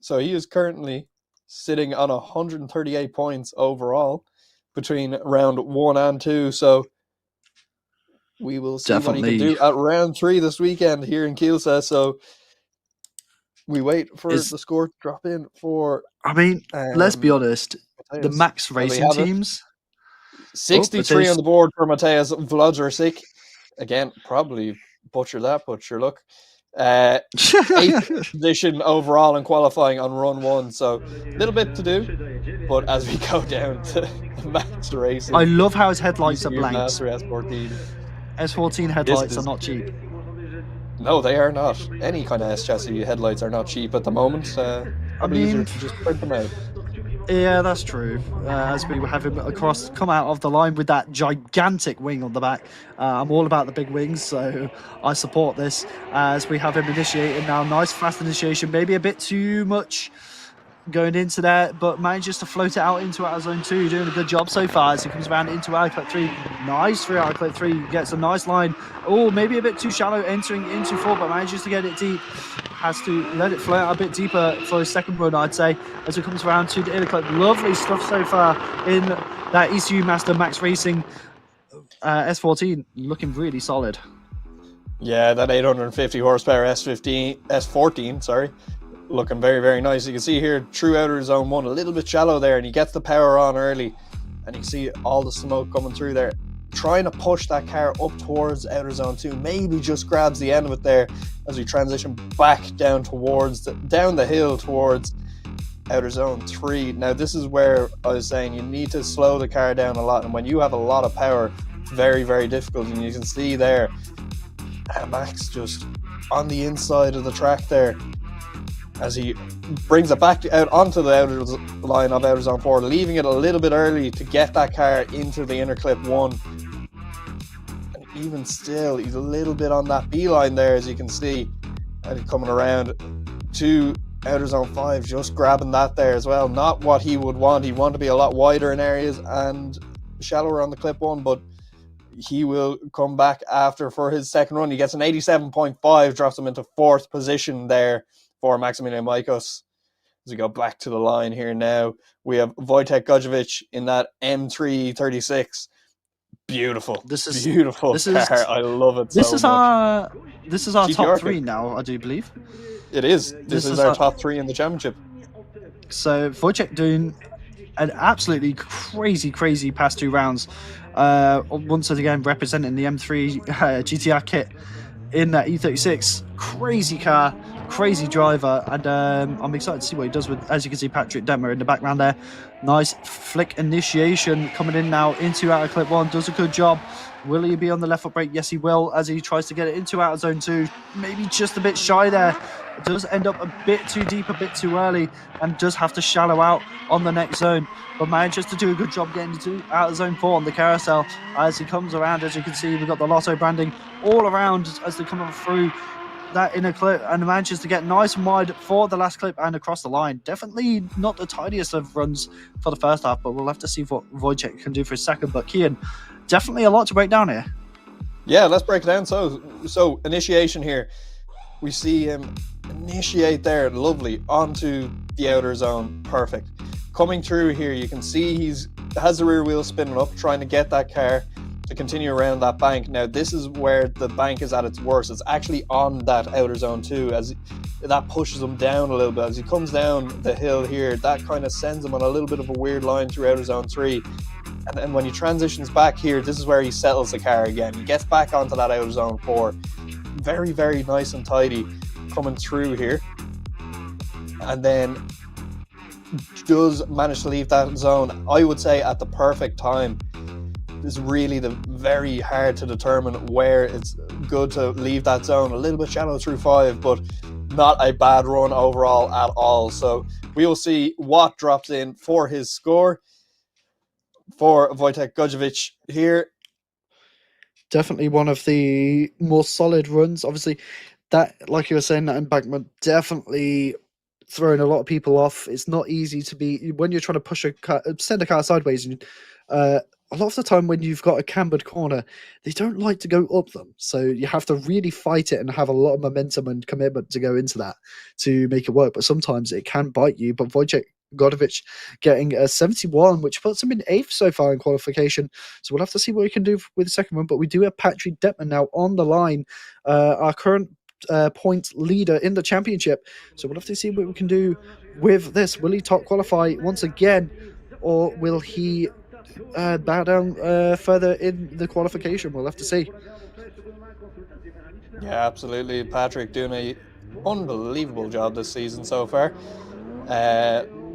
So he is currently sitting on 138 points overall between round 1 and 2. So we will see what he can do at round 3 this weekend here in Kielce. So we wait for the score to drop in for... let's be honest. Matthias. The Max Racing teams... 63 on the board for Matthias Vlodjarczyk. Again, probably butcher that, but sure, look. 8th position overall in qualifying on run 1. So a little bit to do. But as we go down to the Max Racing... I love how his headlights are blank. S14 headlights are not cheap. No, they are not. Any kind of S-chassis headlights are not cheap at the moment. Probably easier to just print them out. Yeah, that's true. As we have him come out of the line with that gigantic wing on the back. I'm all about the big wings, so I support this. As we have him initiating now. Nice fast initiation, maybe a bit too much going into there, but manages to float it out into outer zone 2. Doing a good job so far as he comes around into outer clip 3. Nice through outer clip 3. Gets a nice line. Oh, maybe a bit too shallow entering into 4, but manages to get it deep. Has to let it float out a bit deeper for his second run, I'd say, as it comes around to the inner clip. Lovely stuff so far in that ECU Master Max Racing S14 looking really solid. Yeah, that 850 horsepower S14, sorry, looking very, very nice. You can see here, true outer zone 1, a little bit shallow there, and he gets the power on early, and you can see all the smoke coming through there. Trying to push that car up towards outer zone 2, maybe just grabs the end of it there as we transition back down down the hill towards outer zone 3. Now, this is where I was saying you need to slow the car down a lot, and when you have a lot of power, very, very difficult. And you can see there, Max just on the inside of the track there as he brings it back out onto the outer line of outer zone 4, leaving it a little bit early to get that car into the inner clip 1. And even still, he's a little bit on that beeline there, as you can see, and coming around to outer zone 5, just grabbing that there as well. Not what he would want. He'd want to be a lot wider in areas and shallower on the clip 1, but he will come back after for his second run. He gets an 87.5, drops him into 4th position there for Maximilian Maikos. As we go back to the line here now, we have Wojtek Gojovic in that M336. Beautiful. This is beautiful car. I love it so much. This is our GTR top 3 now, I do believe. It is. This is our top 3 in the championship. So Wojtek doing an absolutely crazy past 2 rounds. Once again representing the M3 GTR kit in that E36. Crazy car, crazy driver, and I'm excited to see what he does with, as you can see, Patrick Detmer in the background there. Nice flick initiation coming in now into outer clip 1, does a good job. Will he be on the left foot brake? Yes, he will, as he tries to get it into outer zone 2. Maybe just a bit shy there. It does end up a bit too deep, a bit too early, and does have to shallow out on the next zone. But manages to do a good job getting into outer zone 4 on the carousel as he comes around. As you can see, we've got the Lotto branding all around as they come through that inner clip, and manages to get nice and wide for the last clip and across the line. Definitely not the tidiest of runs for the first half, but we'll have to see what Wojtek can do for his second. But Kian, definitely a lot to break down here. Yeah, let's break it down. So initiation here, we see him initiate there, lovely, onto the outer zone, perfect. Coming through here, you can see he has the rear wheel spinning up, trying to get that car to continue around that bank. Now, this is where the bank is at its worst. It's actually on that outer zone 2, as that pushes him down a little bit. As he comes down the hill here, that kind of sends him on a little bit of a weird line through outer zone 3. And then when he transitions back here, this is where he settles the car again. He gets back onto that outer zone 4. Very, very nice and tidy coming through here. And then does manage to leave that zone, I would say, at the perfect time. It's really very hard to determine where it's good to leave that zone. A little bit shallow through 5, but not a bad run overall at all. So we will see what drops in for his score for Wojtek Gojovic here. Definitely one of the more solid runs. Obviously, that, like you were saying, that embankment definitely throwing a lot of people off. It's not easy to be when you're trying to push send a car sideways, and a lot of the time when you've got a cambered corner, they don't like to go up them. So you have to really fight it and have a lot of momentum and commitment to go into that to make it work. But sometimes it can bite you. But Wojtek Gojovic getting a 71, which puts him in 8th so far in qualification. So we'll have to see what we can do with the second one. But we do have Patrick Detmer now on the line, our current point leader in the championship. So we'll have to see what we can do with this. Will he top qualify once again, or will he bow down further in the qualification? We'll have to see. Yeah, absolutely. Patrick doing an unbelievable job this season so far.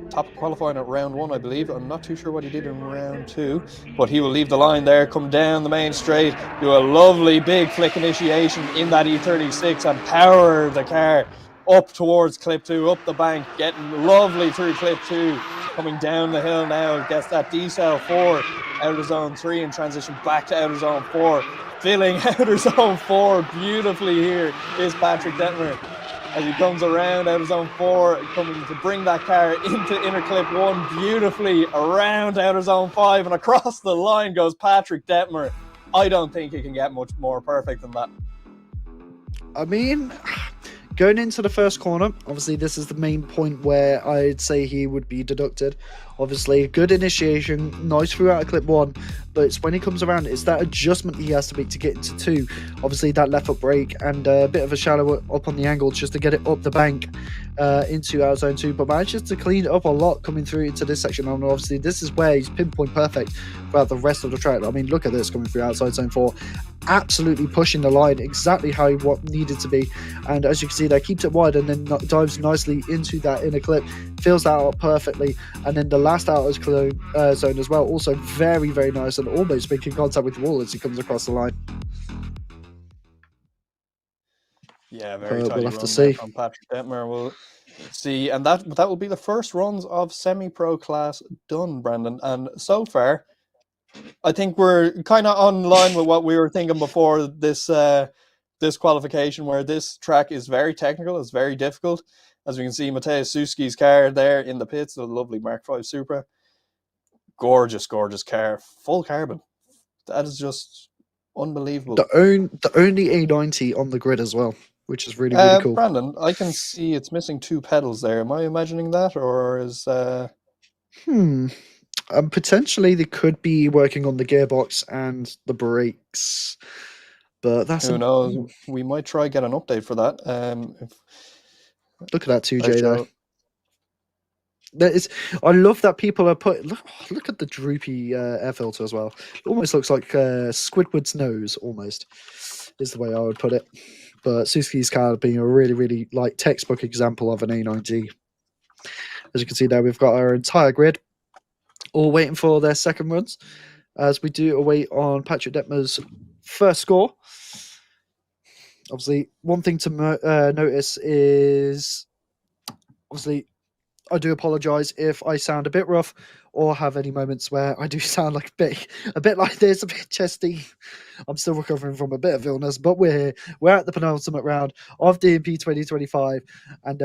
Top qualifying at round 1, I believe. I'm not too sure what he did in round 2, but he will leave the line there, come down the main straight, do a lovely big flick initiation in that E36 and power the car up towards clip 2, up the bank, getting lovely through clip 2, coming down the hill now, gets that decel 4 outer zone 3 and transition back to outer zone 4, filling outer zone 4 beautifully here is Patrick Detmer. As he comes around outer zone 4, coming to bring that car into inner clip 1 beautifully around outer zone 5, and across the line goes Patrick Detmer. I don't think he can get much more perfect than that. I mean, going into the first corner, obviously this is the main point where I'd say he would be deducted Obviously, good initiation, nice throughout clip 1, but it's when he comes around, it's that adjustment he has to make to get into 2. Obviously, that left foot brake and a bit of a shallow up on the angle just to get it up the bank into our zone 2, but manages to clean it up a lot coming through into this section. And obviously, this is where he's pinpoint perfect throughout the rest of the track. I mean, look at this coming through outside zone 4, absolutely pushing the line exactly how he needed to be. And as you can see there, keeps it wide and then dives nicely into that inner clip, fills that out perfectly. And then the last outer zone as well, also very, very nice and almost making contact with the wall as he comes across the line. Yeah, very tidy we'll have run to see from Patrick Detmer. We'll see, and that will be the first runs of semi-pro class done, Brandon. And so far, I think we're kind of on line with what we were thinking before this this qualification, where this track is very technical, it's very difficult. As we can see, Mateusz Suski's car there in the pits, the lovely Mark V Supra. Gorgeous, gorgeous car, full carbon. That is just unbelievable. the only A90 on the grid as well, which is really, really cool. Brandon, I can see it's missing 2 pedals there. Am I imagining that, or is Potentially they could be working on the gearbox and the brakes, but that's who knows? We might try get an update for that. Look at that 2J though. That is, I love that people are look at the droopy air filter as well. It almost looks like Squidward's nose, almost, is the way I would put it. But Suzuki's car being a really, really like textbook example of an A90. As you can see there, we've got our entire grid all waiting for their second runs, as we do await on Patrick Detmer's first score. Obviously, one thing to notice is, obviously, I do apologise if I sound a bit rough or have any moments where I do sound like a bit like this, a bit chesty. I'm still recovering from a bit of illness, but we're at the penultimate round of DMP2025, and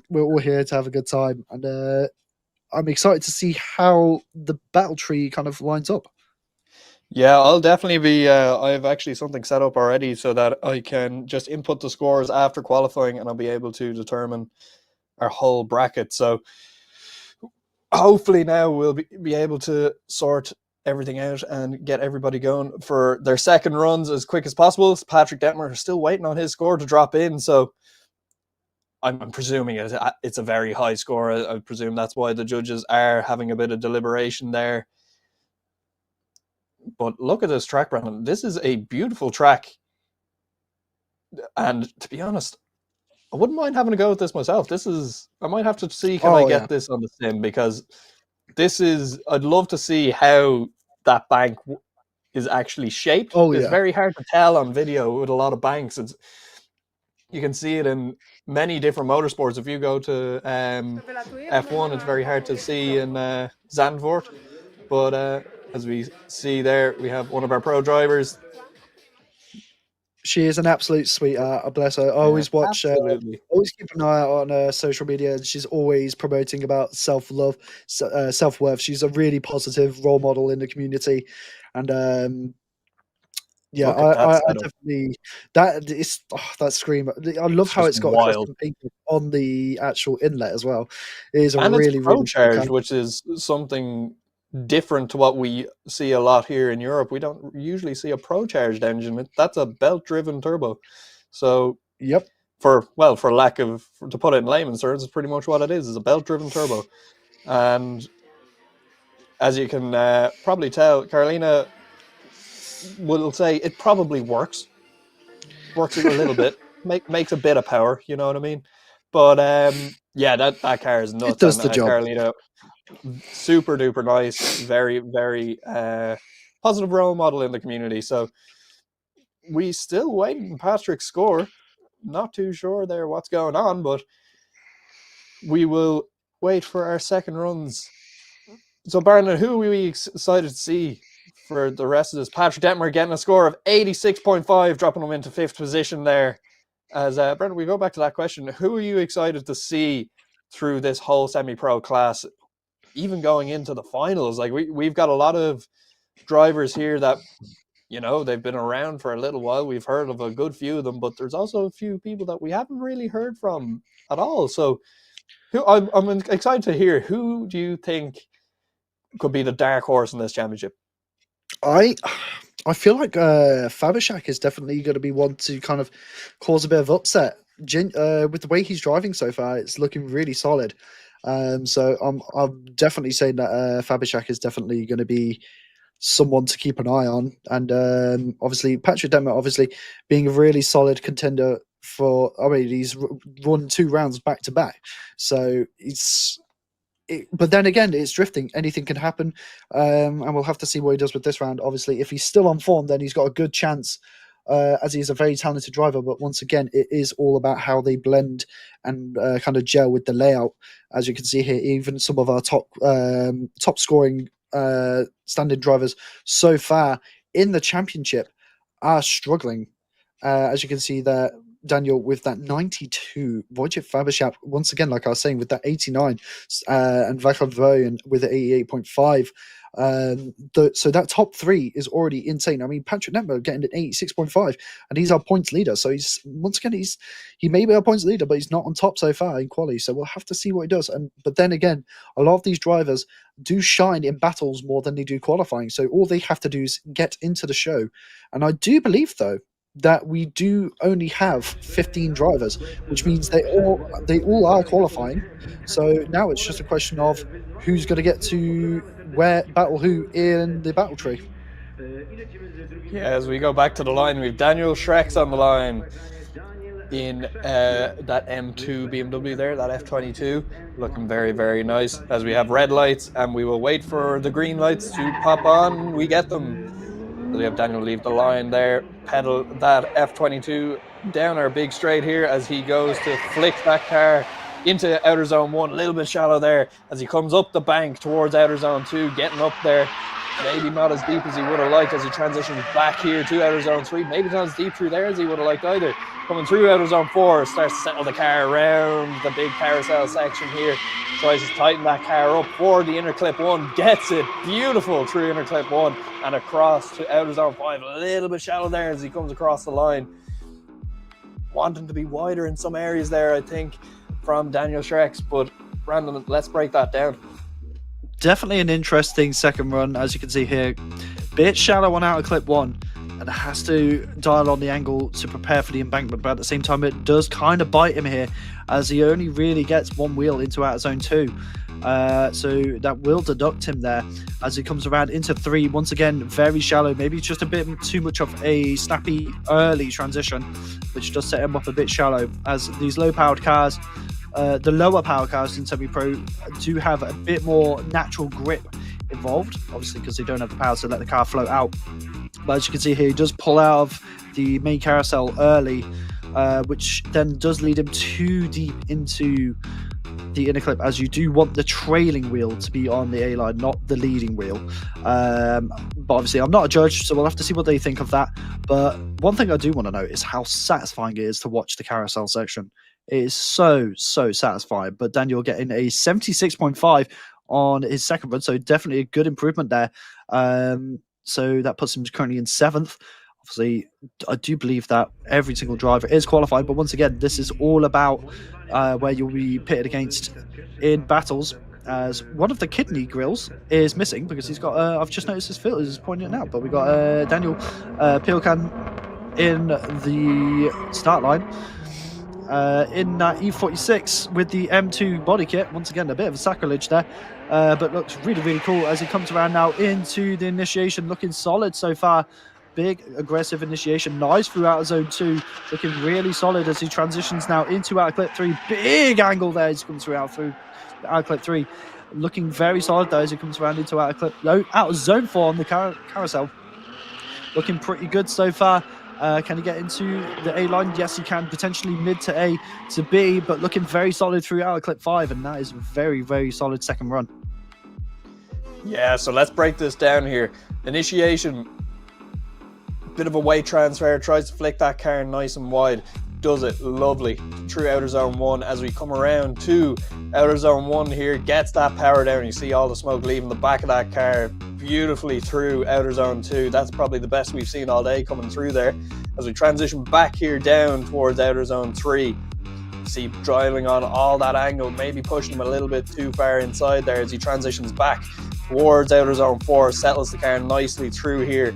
we're all here to have a good time, and I'm excited to see how the battle tree kind of lines up. Yeah, I'll definitely be. I have actually something set up already so that I can just input the scores after qualifying, and I'll be able to determine our whole bracket. So hopefully now we'll be able to sort everything out and get everybody going for their second runs as quick as possible. Patrick Detmer is still waiting on his score to drop in, so I'm presuming it's a very high score. I presume that's why the judges are having a bit of deliberation there. But look at this track, Brandon. This is a beautiful track. And to be honest, I wouldn't mind having a go at this myself. I might have to see, can I get this on the sim? Because I'd love to see how that bank is actually shaped. It's very hard to tell on video with a lot of banks. You can see it in many different motorsports. If you go to F1, it's very hard to see in Zandvoort. But as we see there, we have one of our pro drivers. She is an absolute sweetheart. Bless her. I always watch, always keep an eye out on social media, and she's always promoting about self-love, self-worth. She's a really positive role model in the community, and yeah, I definitely that scream. I love how it's got custom painting on the actual inlet as well. It is and really, it's pro charged, really which is something different to what we see a lot here in Europe. We don't usually see a pro charged engine. That's a belt driven turbo. So yep. To put it in layman's terms, it's pretty much what it is. It's a belt driven turbo, and as you can probably tell, Carolina will say it probably works a little bit, makes a bit of power, you know what I mean? But yeah, that car is nuts. It does the job. Carolina, super duper nice, very, very positive role model in the community. So we still waiting Patrick's score. Not too sure there what's going on, but we will wait for our second runs. So Barnett, who are we excited to see for the rest of this? Patrick Detmer getting a score of 86.5, dropping him into 5th position there. As Brendan, we go back to that question. Who are you excited to see through this whole semi-pro class, even going into the finals? Like we've got a lot of drivers here that, you know, they've been around for a little while. We've heard of a good few of them, but there's also a few people that we haven't really heard from at all. So I'm excited to hear. Who do you think could be the dark horse in this championship? I feel like Fabershak is definitely going to be one to kind of cause a bit of upset. With the way he's driving so far, it's looking really solid. So I'm definitely saying that Fabershak is definitely going to be someone to keep an eye on. And obviously, Patrick Denmer, obviously being a really solid contender for. I mean, he's won 2 rounds back to back, so but then again, it's drifting. Anything can happen, and we'll have to see what he does with this round. Obviously, if he's still on form, then he's got a good chance, as he is a very talented driver. But once again, it is all about how they blend and kind of gel with the layout. As you can see here, even some of our top scoring standing drivers so far in the championship are struggling. As you can see there, Daniel with that 92, Wojciech Fabershak once again, like I was saying, with that 89, and Vaclav Vojen with the 88.5. So that top 3 is already insane. I mean, Patrick Netmer getting an 86.5, and he's our points leader. So he's once again he may be our points leader, but he's not on top so far in quali. So we'll have to see what he does. But then again, a lot of these drivers do shine in battles more than they do qualifying. So all they have to do is get into the show. And I do believe though that we do only have 15 drivers, which means they all are qualifying. So now it's just a question of who's going to get to battle who in the battle tree. Yeah, as we go back to the line, we've Daniel Schreck's on the line in that M2 BMW there, that F22, looking very, very nice. As we have red lights, and we will wait for the green lights to pop on. We get them. We have Daniel leave the line there, pedal that F22 down our big straight here as he goes to flick that car into outer zone 1, a little bit shallow there as he comes up the bank towards outer zone 2, getting up there. Maybe not as deep as he would have liked as he transitions back here to outer zone 3. Maybe not as deep through there as he would have liked either. Coming through outer zone 4, starts to settle the car around the big carousel section here. Tries to tighten that car up for the inner clip 1. Gets it beautiful through inner clip 1 and across to outer zone 5. A little bit shallow there as he comes across the line. Wanting to be wider in some areas there, I think, from Daniel Schreck's. But Brandon, let's break that down. Definitely an interesting second run, as you can see here. Bit shallow on outer clip 1, and has to dial on the angle to prepare for the embankment, but at the same time it does kind of bite him here as he only really gets one wheel into outer zone 2. So that will deduct him there as he comes around into 3. Once again, very shallow, maybe just a bit too much of a snappy early transition, which does set him up a bit shallow, as these low-powered cars, the lower power cars in semi-pro do have a bit more natural grip involved, obviously because they don't have the power to let the car float out. But as you can see here, he does pull out of the main carousel early, which then does lead him too deep into the inner clip, as you do want the trailing wheel to be on the A-line, not the leading wheel. But obviously I'm not a judge, so we'll have to see what they think of that. But one thing I do want to know is how satisfying it is to watch the carousel section. It is so satisfying. But Daniel getting a 76.5 on his second run, so definitely a good improvement there. So that puts him currently in 7th. Obviously, I do believe that every single driver is qualified, but once again, this is all about where you'll be pitted against in battles, as one of the kidney grills is missing because he's got, I've just noticed his filter is pointing it out, but we've got Daniel Pilkan in the start line. In that E46 with the M2 body kit. Once again, a bit of a sacrilege there, but looks really cool as he comes around now into the initiation, looking solid so far. Big aggressive initiation, nice throughout zone 2, looking really solid as he transitions now into outer clip 3. Big angle there as he comes through outer clip 3, looking very solid though as he comes around into out of zone 4 on the carousel. Looking pretty good so far. Can he get into the A line? Yes, he can. Potentially mid to A to B, but looking very solid throughout clip 5, and that is a very solid second run. Yeah, so let's break this down here. Initiation, bit of a weight transfer, tries to flick that car nice and wide. Does it lovely through outer zone 1 as we come around to outer zone 1 here, gets that power down. You see all the smoke leaving the back of that car beautifully through outer zone 2. That's probably the best we've seen all day coming through there as we transition back here down towards outer zone 3. can see driving on all that angle, maybe pushing him a little bit too far inside there as he transitions back towards outer zone 4, settles the car nicely through here.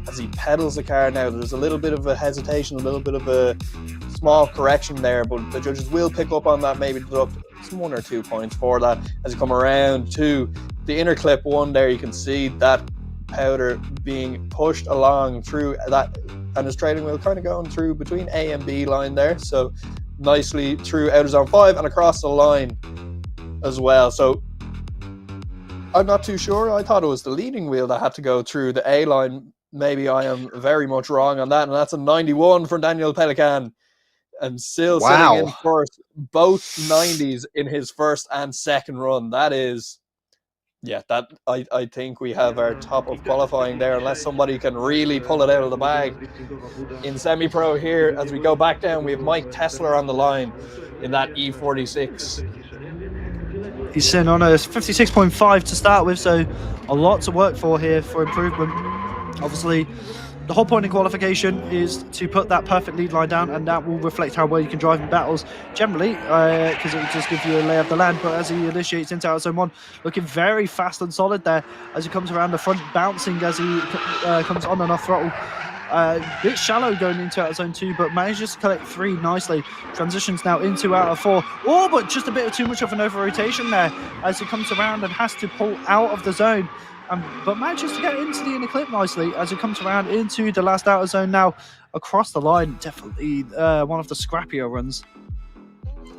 As he pedals the car now, there's a little bit of a hesitation, a little bit of a small correction there, but the judges will pick up on that, maybe deduct some 1 or 2 points for that. As you come around to the inner clip 1 there, you can see that powder being pushed along through that, and his trailing wheel kind of going through between A and B line there, so nicely through outer zone 5 and across the line as well. So I'm not too sure. I thought it was the leading wheel that had to go through the A line. Maybe I am very much wrong on that, and that's a 91 from Daniel Pelican, and still sitting in first, both 90s in his first and second run. That is, yeah, that I think we have our top of qualifying there, unless somebody can really pull it out of the bag. In semi-pro here, as we go back down, we have Mike Tesler on the line in that E46. He's sitting on a 56.5 to start with, so a lot to work for here for improvement. Obviously, the whole point in qualification is to put that perfect lead line down, and that will reflect how well you can drive in battles generally, because it will just give you a lay of the land. But as he initiates into out zone 1, looking very fast and solid there as he comes around the front, bouncing as he comes on and off throttle. Bit shallow going into out zone 2, but manages to collect 3 nicely. Transitions now into out of 4. Oh, but just a bit of too much of an over rotation there as he comes around and has to pull out of the zone. But manages to get into the inner clip nicely as it comes around into the last outer zone now across the line. Definitely one of the scrappier runs.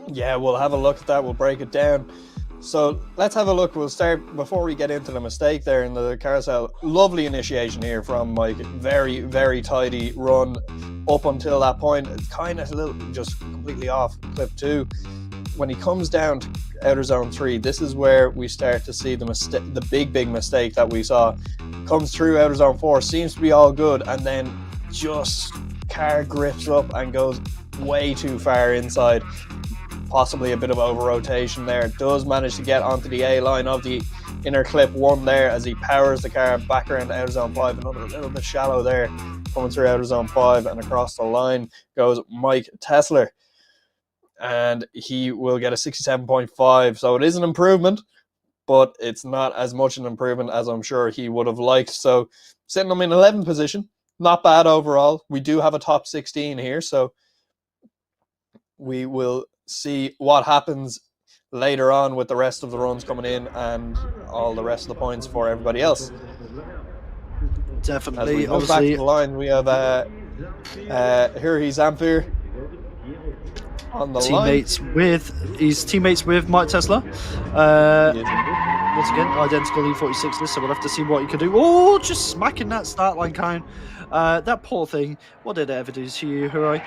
Yeah, we'll have a look at that. We'll break it down. So let's have a look. We'll start before we get into the mistake there in the carousel. Lovely initiation here from Mike. Very, very tidy run up until that point. It's kind of a little just completely off clip 2. When he comes down to outer zone 3, this is where we start to see the big mistake that we saw. Comes through outer zone 4, seems to be all good, and then just car grips up and goes way too far inside. Possibly a bit of over rotation there. Does manage to get onto the A line of the inner clip 1 there as he powers the car back around to outer zone 5. Another little bit shallow there, coming through outer zone 5, and across the line goes Mike Tesler. And he will get a 67.5. So it is an improvement, but it's not as much an improvement as I'm sure he would have liked. So sitting him in 11th position, not bad overall. We do have a top 16 here, so we will see what happens later on with the rest of the runs coming in and all the rest of the points for everybody else. Definitely. As we go back to the line, we have here he's Zamfir on the teammates line. He's teammates with Mike Tesler. Once again, identical E46 so we'll have to see what he can do. Oh, just smacking that start line cone. That poor thing. What did it ever do to you, Hurray?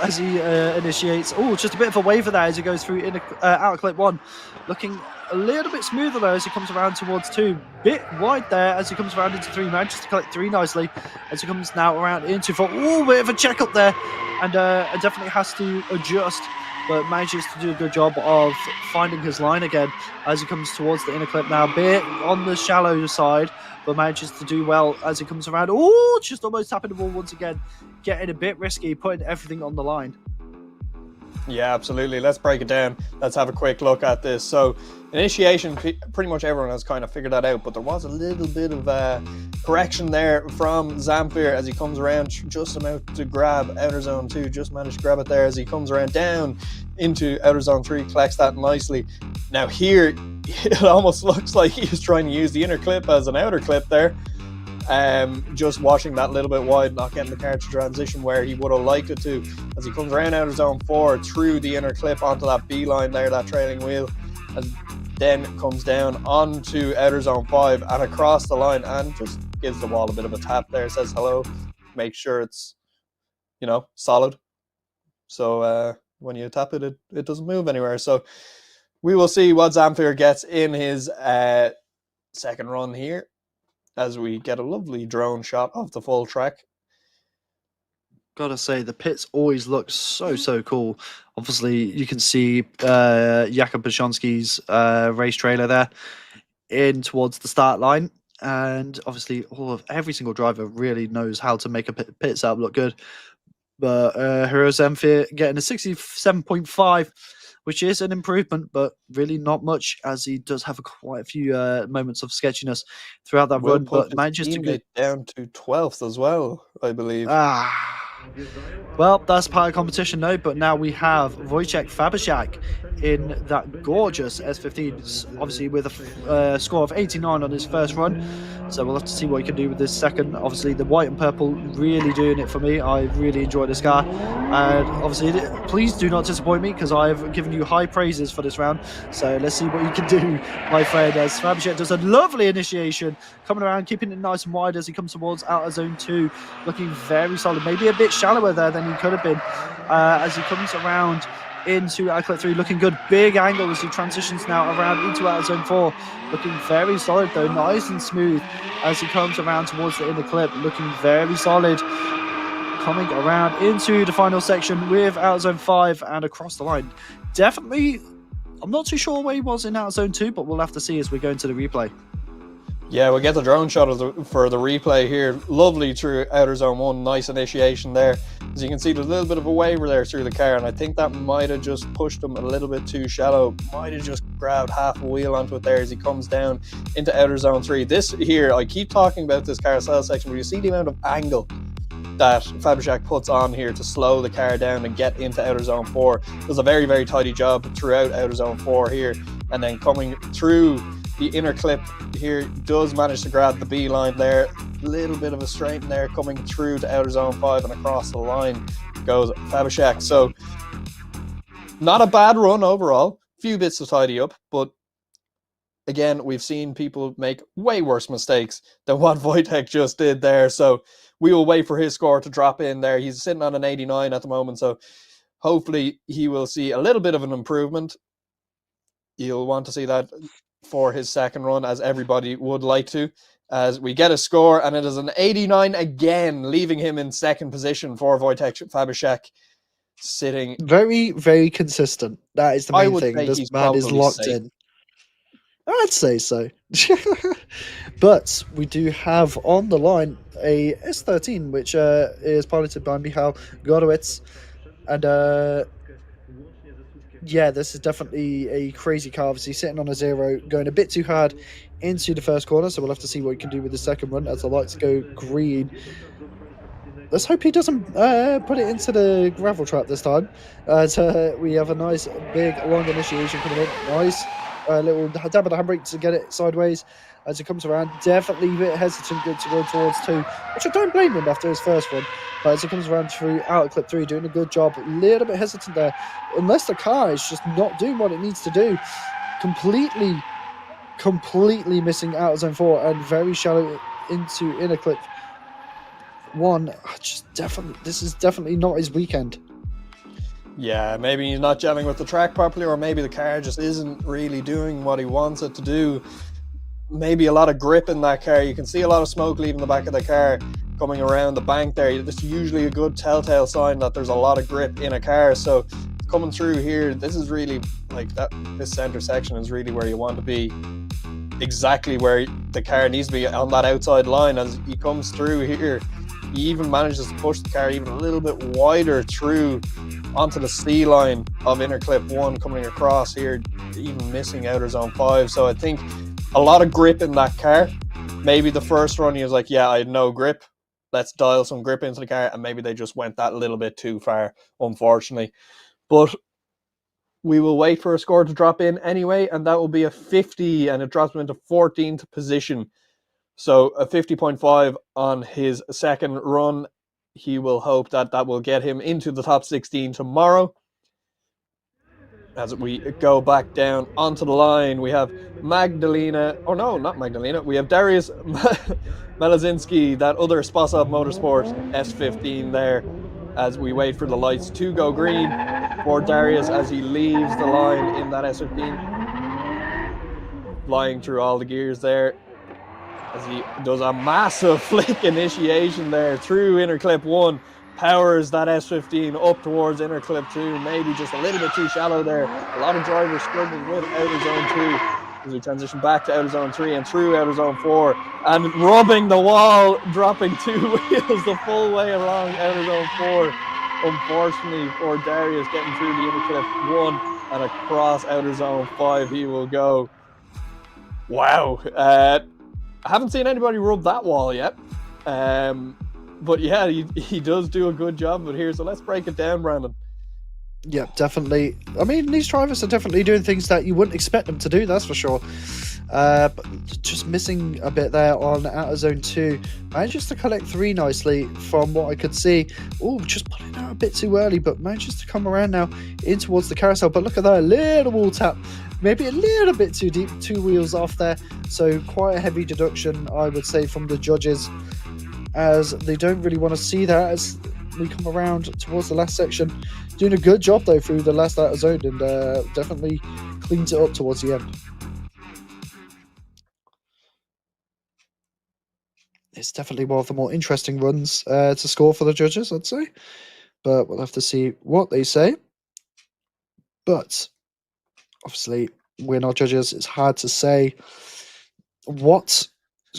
As he initiates. Oh, just a bit of a waver there as he goes through out clip 1. Looking a little bit smoother though as he comes around towards 2. Bit wide there as he comes around into 3. Manages to collect 3 nicely as he comes now around into 4. Oh, bit of a check up there. And definitely has to adjust, but manages to do a good job of finding his line again as he comes towards the inner clip now. Bit on the shallow side, but manages to do well as he comes around. Oh, just almost tapping the ball once again. Getting a bit risky, putting everything on the line. Yeah, absolutely. Let's break it down. Let's have a quick look at this. So initiation, pretty much everyone has kind of figured that out, but there was a little bit of correction there from Zamfir as he comes around just about to grab outer zone 2. Just managed to grab it there as he comes around down into outer zone 3, collects that nicely. Now here, it almost looks like he was trying to use the inner clip as an outer clip there. Just washing that little bit wide, not getting the car to transition where he would have liked it to, as he comes around out of zone 4 through the inner clip onto that B line there, that trailing wheel, and then comes down onto outer zone 5 and across the line and just gives the wall a bit of a tap there, says hello, make sure it's, you know, solid. So when you tap it, it doesn't move anywhere. So we will see what Zamfir gets in his second run here, as we get a lovely drone shot of the full track. Gotta say, the pits always look so cool. Obviously, you can see Jakub Paszonski's race trailer there in towards the start line. And obviously, every single driver really knows how to make a pit setup look good. But Heroes Empire getting a 67.5, which is an improvement, but really not much, as he does have quite a few moments of sketchiness throughout that Will run, put but his manages to get... teammate down to 12th as well, I believe. Well, that's part of competition, though. But now we have Wojciech Fabiszak in that gorgeous S15, obviously with a score of 89 on his first run. So we'll have to see what he can do with this second. Obviously, the white and purple really doing it for me. I really enjoy this car. And obviously, please do not disappoint me, because I've given you high praises for this round. So let's see what you can do, my friend, as Fabiszak does a lovely initiation, coming around, keeping it nice and wide as he comes towards outer zone 2, looking very solid. Maybe a bit shallower there than he could have been, as he comes around into outlet 3, looking good. Big angle as he transitions now around into outer zone 4, looking very solid though, nice and smooth as he comes around towards the inner clip, looking very solid. Coming around into the final section with outer zone 5 and across the line. Definitely, I'm not too sure where he was in outer zone 2, but we'll have to see as we go into the replay. Yeah, we'll get the drone shot for the replay here. Lovely through outer zone 1, nice initiation there. As you can see, there's a little bit of a waver there through the car, and I think that might have just pushed him a little bit too shallow. Might have just grabbed half a wheel onto it there as he comes down into outer zone 3. This here, I keep talking about this carousel section, where you see the amount of angle that Fabiszak puts on here to slow the car down and get into outer zone 4. Does a very, very tidy job throughout outer zone 4 here, and then coming through the inner clip here, does manage to grab the B line there. Little bit of a straighten there, coming through to outer zone 5, and across the line goes Fabiszak. So not a bad run overall. Few bits to tidy up, but again, we've seen people make way worse mistakes than what Wojtek just did there. So we will wait for his score to drop in there. He's sitting on an 89 at the moment, so hopefully he will see a little bit of an improvement. You'll want to see that for his second run, as everybody would like to, as we get a score, and it is an 89 again, leaving him in second position for Wojtek Fabiszak, sitting very, very consistent. That is the main thing. This man is locked safe. in. I'd say so. But we do have on the line a S13, which is piloted by Michał Gorowicz, and yeah, this is definitely a crazy car. Obviously, sitting on a 0, going a bit too hard into the first corner. So we'll have to see what he can do with the second run as the lights go green. Let's hope he doesn't put it into the gravel trap this time. As we have a nice, big, long initiation coming in. Nice. Little dab of the handbrake to get it sideways as it comes around. Definitely a bit hesitant to go towards 2, which I don't blame him after his first one. But as it comes around through outer clip 3, doing a good job. A little bit hesitant there. Unless the car is just not doing what it needs to do. Completely missing outer zone 4 and very shallow into inner clip 1. This is definitely not his weekend. Yeah, maybe he's not jamming with the track properly, or maybe the car just isn't really doing what he wants it to do. Maybe a lot of grip in that car. You can see a lot of smoke leaving the back of the car coming around the bank there. This is usually a good telltale sign that there's a lot of grip in a car. So coming through here, this is really like that. This center section is really where you want to be, exactly where the car needs to be, on that outside line. As he comes through here, he even manages to push the car even a little bit wider through onto the C line of inner clip 1, coming across here, even missing outer zone 5. So I think a lot of grip in that car. Maybe the first run he was like, yeah, I had no grip, let's dial some grip into the car, and maybe they just went that little bit too far, unfortunately. But we will wait for a score to drop in anyway, and that will be a 50, and it drops him into 14th position. So a 50.5 on his second run. He will hope that that will get him into the top 16 tomorrow. As we go back down onto the line, we have Magdalena. Oh no, not Magdalena. We have Darius Melazinski, that other Spasov Motorsport S15 there, as we wait for the lights to go green for Darius as he leaves the line in that S15. Flying through all the gears there, as he does a massive flick initiation there through inner clip 1, powers that S15 up towards inner clip 2, maybe just a little bit too shallow there. A lot of drivers struggling with outer zone 2 as we transition back to outer zone 3 and through outer zone 4, and rubbing the wall, dropping 2 wheels the full way along outer zone 4 unfortunately for Darius, getting through the inner clip 1 and across outer zone 5 he will go. Wow. I haven't seen anybody rub that wall yet. But yeah, he does do a good job of it here. So let's break it down, Brandon. Yeah, definitely. I mean, these drivers are definitely doing things that you wouldn't expect them to do, that's for sure. But just missing a bit there on outer zone 2. Manages to collect 3 nicely from what I could see. Oh, just pulling out a bit too early, but manages to come around now in towards the carousel. But look at that, little wall tap. Maybe a little bit too deep, 2 wheels off there. So quite a heavy deduction, I would say, from the judges, as they don't really want to see that as we come around towards the last section. Doing a good job though through the last outer zone, and definitely cleans it up towards the end. It's definitely one of the more interesting runs to score for the judges, I'd say. But we'll have to see what they say. But obviously, we're not judges. It's hard to say what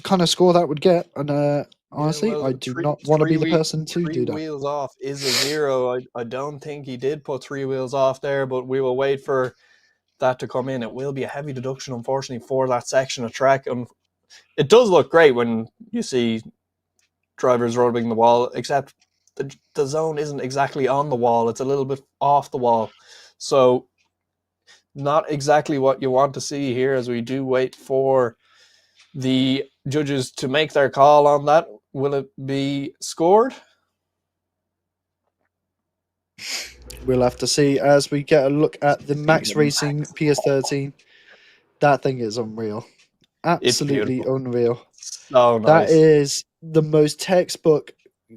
kind of score that would get. And honestly, I do not want to be the person to do that. 3 wheels off is a 0. I don't think he did put 3 wheels off there, but we will wait for that to come in. It will be a heavy deduction, unfortunately, for that section of track. And it does look great when you see drivers rubbing the wall, except the zone isn't exactly on the wall. It's a little bit off the wall. So not exactly what you want to see here, as we do wait for the judges to make their call on that. Will it be scored? We'll have to see as we get a look at the Max Racing PS13. That thing is unreal. Absolutely unreal. So nice. That is the most textbook,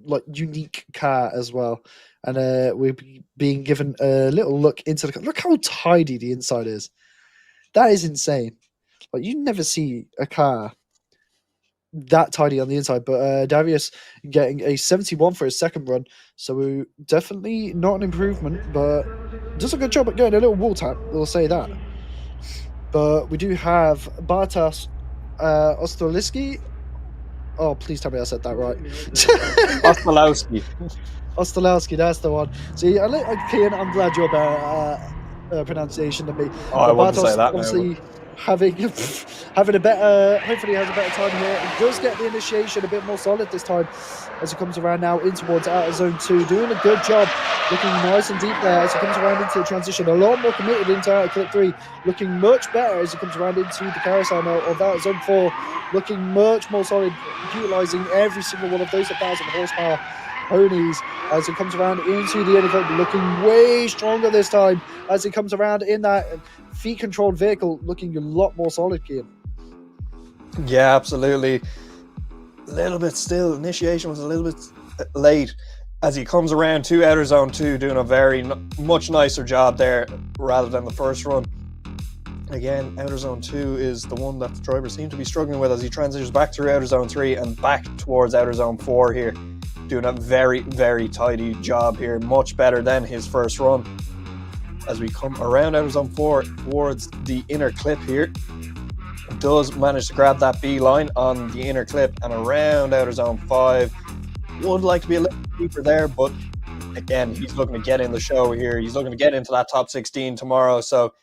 like, unique car as well. And we're being given a little look into the car. Look how tidy the inside is. That is insane. Like, you never see a car that tidy on the inside. But Darius getting a 71 for his second run. So definitely not an improvement, but does a good job at getting a little wall tap, we'll say that. But we do have Bartosz Ostolowski. Oh, please tell me I said that right. Ostolowski. Ostolowski, that's the one. See, I'm glad you're better pronunciation than me. Oh, I wouldn't say that obviously now. Having a better, hopefully has a better time here. He does get the initiation a bit more solid this time as he comes around now in towards outer zone 2. Doing a good job, looking nice and deep there as he comes around into the transition. A lot more committed into outer clip 3. Looking much better as he comes around into the carousel now of outer zone 4. Looking much more solid, utilising every single one of those 1,000 horsepower ponies as he comes around into the inner clip, looking way stronger this time as he comes around in that feet controlled vehicle, looking a lot more solid, Kian. Yeah, absolutely. A little bit still, initiation was a little bit late as he comes around to outer zone 2, doing a very much nicer job there rather than the first run. Again, outer zone 2 is the one that the drivers seem to be struggling with as he transitions back through outer zone 3 and back towards outer zone 4 here. Doing a very, very tidy job here, much better than his first run. As we come around outer zone 4 towards the inner clip here, does manage to grab that B line on the inner clip and around outer zone 5. Would like to be a little deeper there, but again, he's looking to get in the show here. He's looking to get into that top 16 tomorrow, so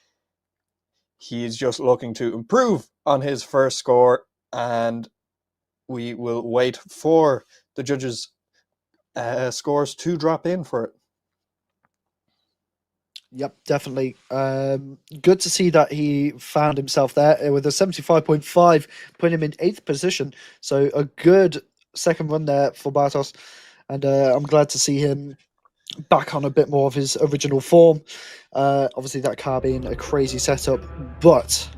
he's just looking to improve on his first score, and we will wait for the judges' scores to drop in for it. Yep, definitely. Good to see that he found himself there with a 75.5, putting him in 8th position. So a good second run there for Bartosz, and I'm glad to see him back on a bit more of his original form. Obviously, that car being a crazy setup, but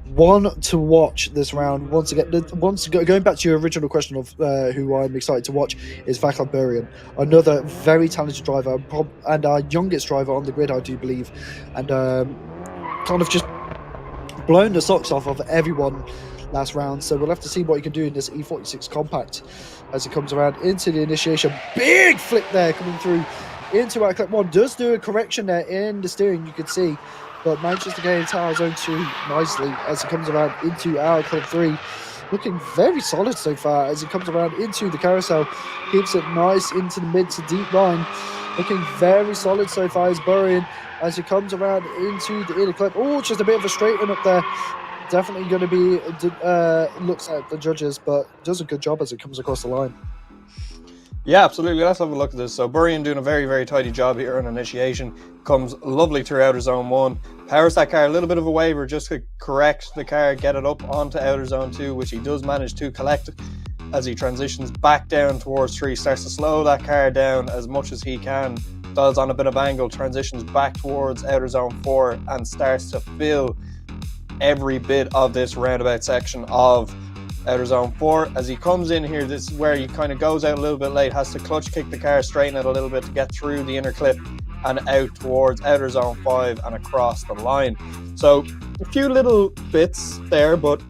one to watch this round. Going back to your original question of who I'm excited to watch is Vaclav Burian, another very talented driver and our youngest driver on the grid, I do believe, and kind of just blown the socks off of everyone last round. So we'll have to see what he can do in this E46 compact as he comes around into the initiation. Big flick there coming through into our clip 1. Does do a correction there in the steering, you can see, but manages to get into our zone 2 nicely as he comes around into our clip 3. looking very solid so far as he comes around into the carousel, keeps it nice into the mid to deep line. Looking very solid so far. He's burying as he comes around into the inner clip. Oh, just a bit of a straighten up there. Definitely going to be looks at the judges, but does a good job as it comes across the line. Yeah, absolutely. Let's have a look at this. So Burrion doing a very, very tidy job here on initiation. Comes lovely through outer zone 1. Powers that car, a little bit of a waver just to correct the car, get it up onto outer zone 2, which he does manage to collect as he transitions back down towards 3. Starts to slow that car down as much as he can. Dials on a bit of angle, transitions back towards outer zone 4 and starts to fill every bit of this roundabout section of outer zone 4. As he comes in here, this is where he kind of goes out a little bit late, has to clutch kick the car, straighten it a little bit to get through the inner clip and out towards outer zone 5 and across the line. So a few little bits there, but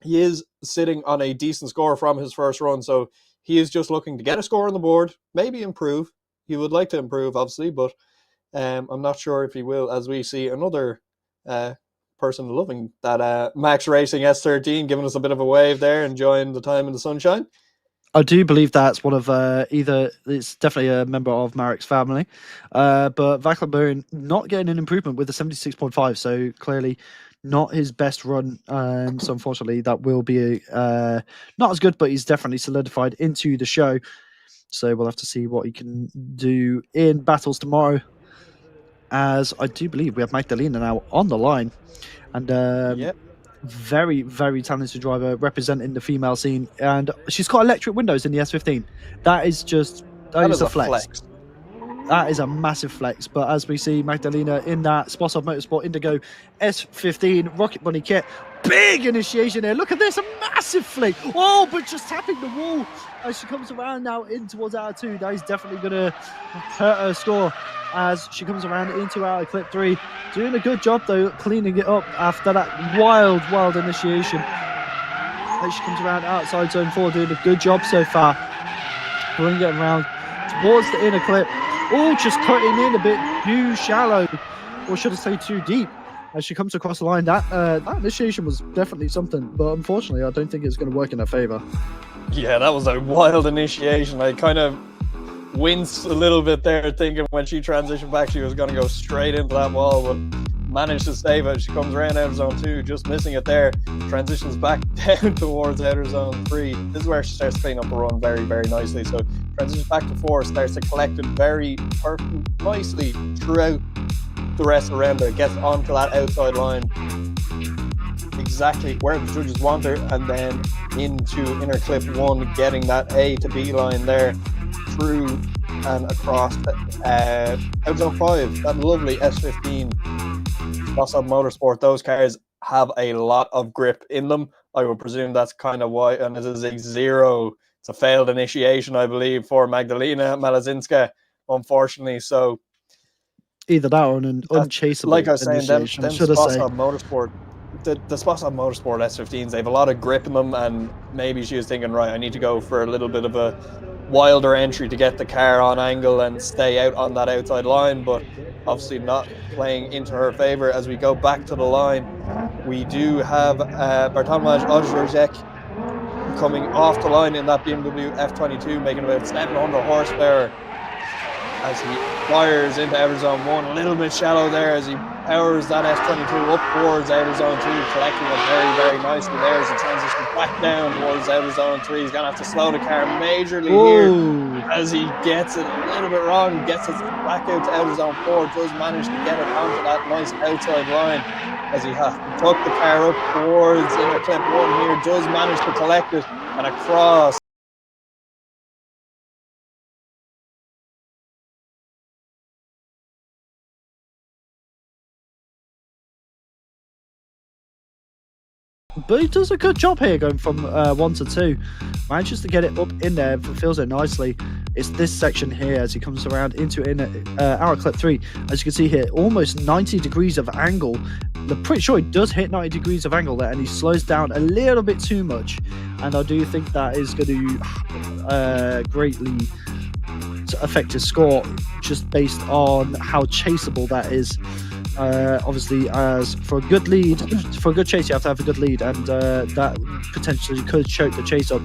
he is sitting on a decent score from his first run. So he is just looking to get a score on the board, maybe improve. He would like to improve, obviously, but I'm not sure if he will, as we see another person loving that Max Racing S13 giving us a bit of a wave there, enjoying the time in the sunshine. I do believe that's one of either it's definitely a member of Marek's family, but Vaclaburn not getting an improvement with a 76.5, so clearly not his best run. So unfortunately, that will be not as good, but he's definitely solidified into the show. So we'll have to see what he can do in battles tomorrow. As I do believe we have Magdalena now on the line, and very, very talented driver representing the female scene, and she's got electric windows in the S15. That is just that is a flex. That is a massive flex. But as we see Magdalena in that Spotov Motorsport Indigo S15 Rocket Bunny kit, big initiation there. Look at this, a massive flick. Oh, but just tapping the wall as she comes around now in towards outer 2. That is definitely going to hurt her score as she comes around into outer clip 3. Doing a good job though, cleaning it up after that wild initiation. As she comes around outside zone 4, doing a good job so far. Bringing it around towards the inner clip. Oh, just cutting in a bit too shallow, or should I say too deep, as she comes across the line. That initiation was definitely something, but unfortunately I don't think it's going to work in her favour. Yeah, that was a wild initiation. I kind of winced a little bit there, thinking when she transitioned back she was going to go straight into that wall, but managed to save it. She comes around outer zone 2, just missing it there, transitions back down towards outer zone 3. This is where she starts to clean up the run very, very nicely. So transitions back to 4, starts to collect it very nicely throughout the rest around her, gets onto that outside line exactly where the judges want her, and then into inner clip 1, getting that A to B line there through and across out zone 5. That lovely S15 Spotov Motorsport. Those cars have a lot of grip in them. I would presume that's kind of why, and it is a 0. It's a failed initiation, I believe, for Magdalena Malazinska, unfortunately. So either that or an unchaseable, like I was saying, them Spotov Motorsport, the Spotov Motorsport S15s, they have a lot of grip in them, and maybe she was thinking, right, I need to go for a little bit of a wilder entry to get the car on angle and stay out on that outside line, but obviously not playing into her favor. As we go back to the line, we do have Bartolomej Ojrzek coming off the line in that BMW F22, making about 700 horsepower as he fires into outer zone 1. A little bit shallow there as he powers that S22 up towards outer zone 2, collecting it very, very nicely there as he transitions back down towards outer zone 3. He's going to have to slow the car majorly here as he gets it a little bit wrong, gets it back out to outer zone 4, does manage to get it onto that nice outside line as he has to tuck the car up towards inner clip 1 here, does manage to collect it and across. But he does a good job here going from 1 to 2. Manages to get it up in there, fulfills it nicely. It's this section here as he comes around into outer clip 3. As you can see here, almost 90 degrees of angle. I'm pretty sure he does hit 90 degrees of angle there, and he slows down a little bit too much. And I do think that is going to greatly affect his score, just based on how chaseable that is. obviously, as for a good lead, for a good chase, you have to have a good lead, and that potentially could choke the chase up,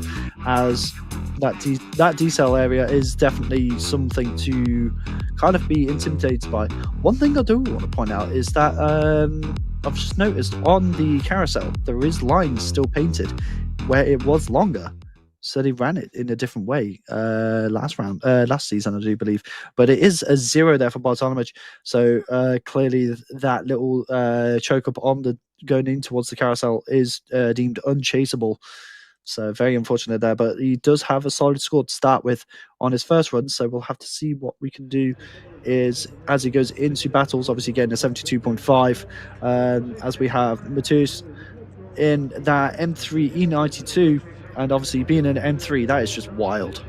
as that decel area is definitely something to kind of be intimidated by. One thing I do want to point out is that I've just noticed on the carousel there is lines still painted where it was longer. So they ran it in a different way last season, I do believe. But it is a 0 there for Bartolomej. So clearly that little choke up on the going in towards the carousel is deemed unchaseable. So very unfortunate there. But he does have a solid score to start with on his first run. So we'll have to see what we can do is as he goes into battles, obviously getting a 72.5. As we have Matheus in that M3 E92. And obviously, being an M3, that is just wild.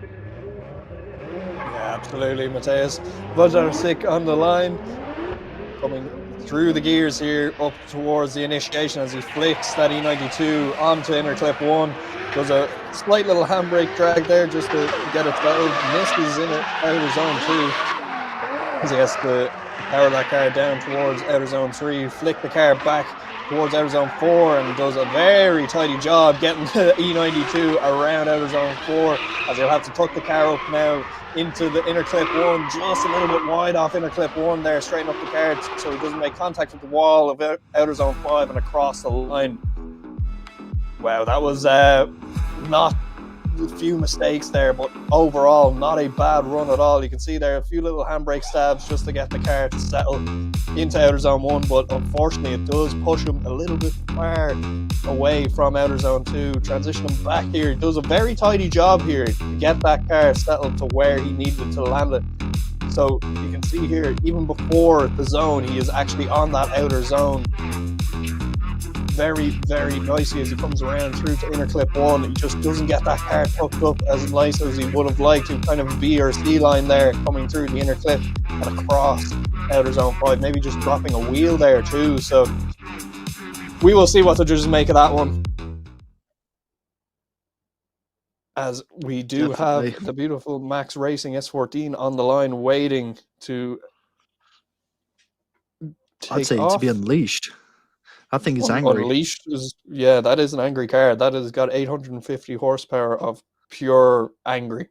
Yeah, absolutely, Mateus. Wojciech on the line, coming through the gears here up towards the initiation as he flicks that E92 onto inner clip 1. Does a slight little handbrake drag there just to get it settled. Misses in it outer zone 2 as he has to power that car down towards outer zone 3, flick the car back towards outer zone 4, and does a very tidy job getting the E92 around outer zone 4, as he'll have to tuck the car up now into the inner clip 1, just a little bit wide off inner clip 1 there, straighten up the car so he doesn't make contact with the wall of outer zone 5 and across the line. Wow, that was not a few mistakes there, but overall not a bad run at all. You can see there a few little handbrake stabs just to get the car to settle into outer zone 1, but unfortunately it does push him a little bit far away from outer zone 2. Transition him back here. He does a very tidy job here to get that car settled to where he needed to land it. So you can see here, even before the zone, he is actually on that outer zone very, very nicely as he comes around through to inner clip 1. He just doesn't get that car tucked up as nice as he would have liked to, kind of B or C line there coming through the inner clip and across outer zone 5, maybe just dropping a wheel there too. So we will see what the judges make of that one, as we do have the beautiful Max Racing S14 on the line waiting to take I'd say off. to be unleashed. I think it's angry. Unleashed is, yeah, that is an angry car. That has got 850 horsepower of pure angry.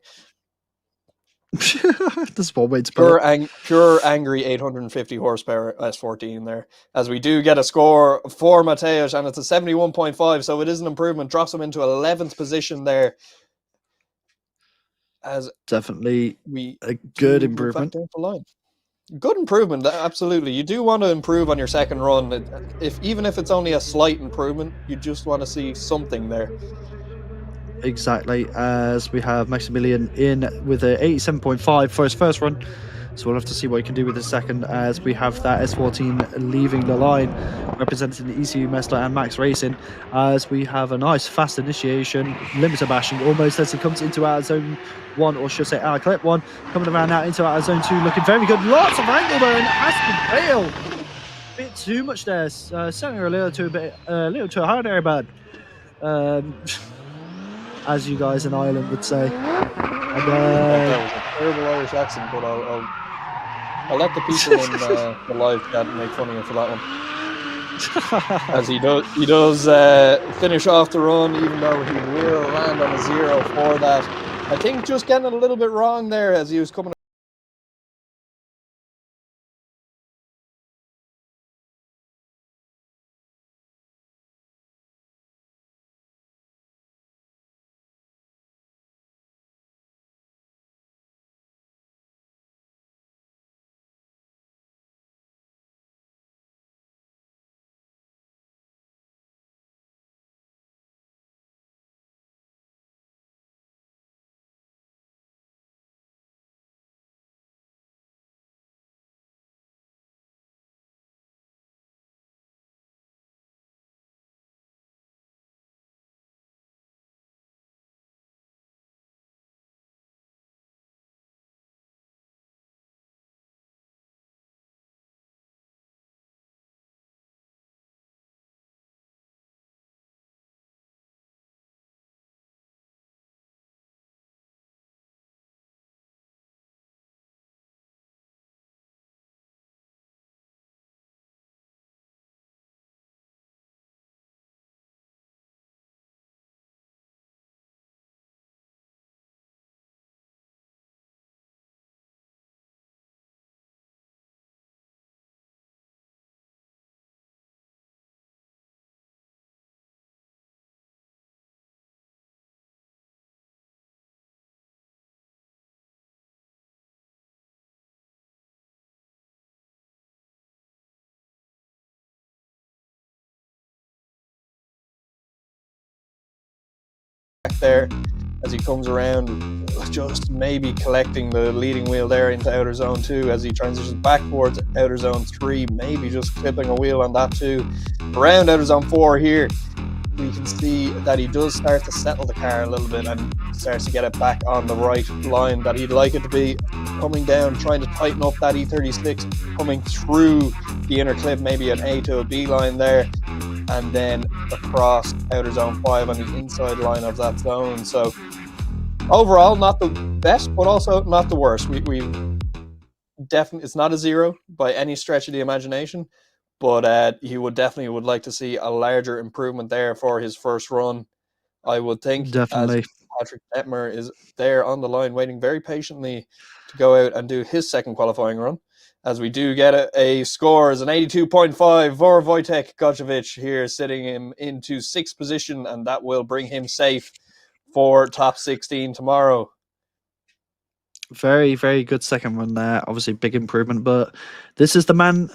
That's one way to put it. Pure angry 850 horsepower S14 there. As we do get a score for Mateusz, and it's a 71.5, so it is an improvement. Drops him into 11th position there. As definitely a good improvement. Good improvement, absolutely. You do want to improve on your second run. Even if it's only a slight improvement, you just want to see something there. Exactly, as we have Maximilian in with a 87.5 for his first run. So we'll have to see what he can do with his second, as we have that S14 leaving the line, representing the ECU Messler and Max Racing, as we have a nice fast initiation, limiter bashing almost as he comes into our zone 1, or should say our clip 1, coming around now into our zone 2, looking very good. Lots of angle there, and has to bail. Bit too much there, sending her a little too hard there, bud. As you guys in Ireland would say. And, that was a terrible Irish accent, but I'll let the people in the live chat make fun of you for that one. As he does finish off the run, even though he will land on a 0 for that. I think just getting it a little bit wrong there as he was coming there as he comes around, just maybe collecting the leading wheel there into outer zone 2 as he transitions back towards outer zone 3, maybe just clipping a wheel on that too. Around outer zone 4 here, we can see that he does start to settle the car a little bit and starts to get it back on the right line that he'd like it to be. Coming down, trying to tighten up that E36, coming through the inner clip, maybe an A to a B line there, and then across outer zone 5 on the inside line of that zone. So overall, not the best, but also not the worst. We definitely, it's not a 0 by any stretch of the imagination, but he would like to see a larger improvement there for his first run, I would think. Definitely. As Patrick Detmer is there on the line, waiting very patiently to go out and do his second qualifying run. As we do get a score as an 82.5 for Wojtek Gocevic here, sitting him into 6th position, and that will bring him safe for top 16 tomorrow. Very, very good second run there. Obviously, big improvement, but this is the man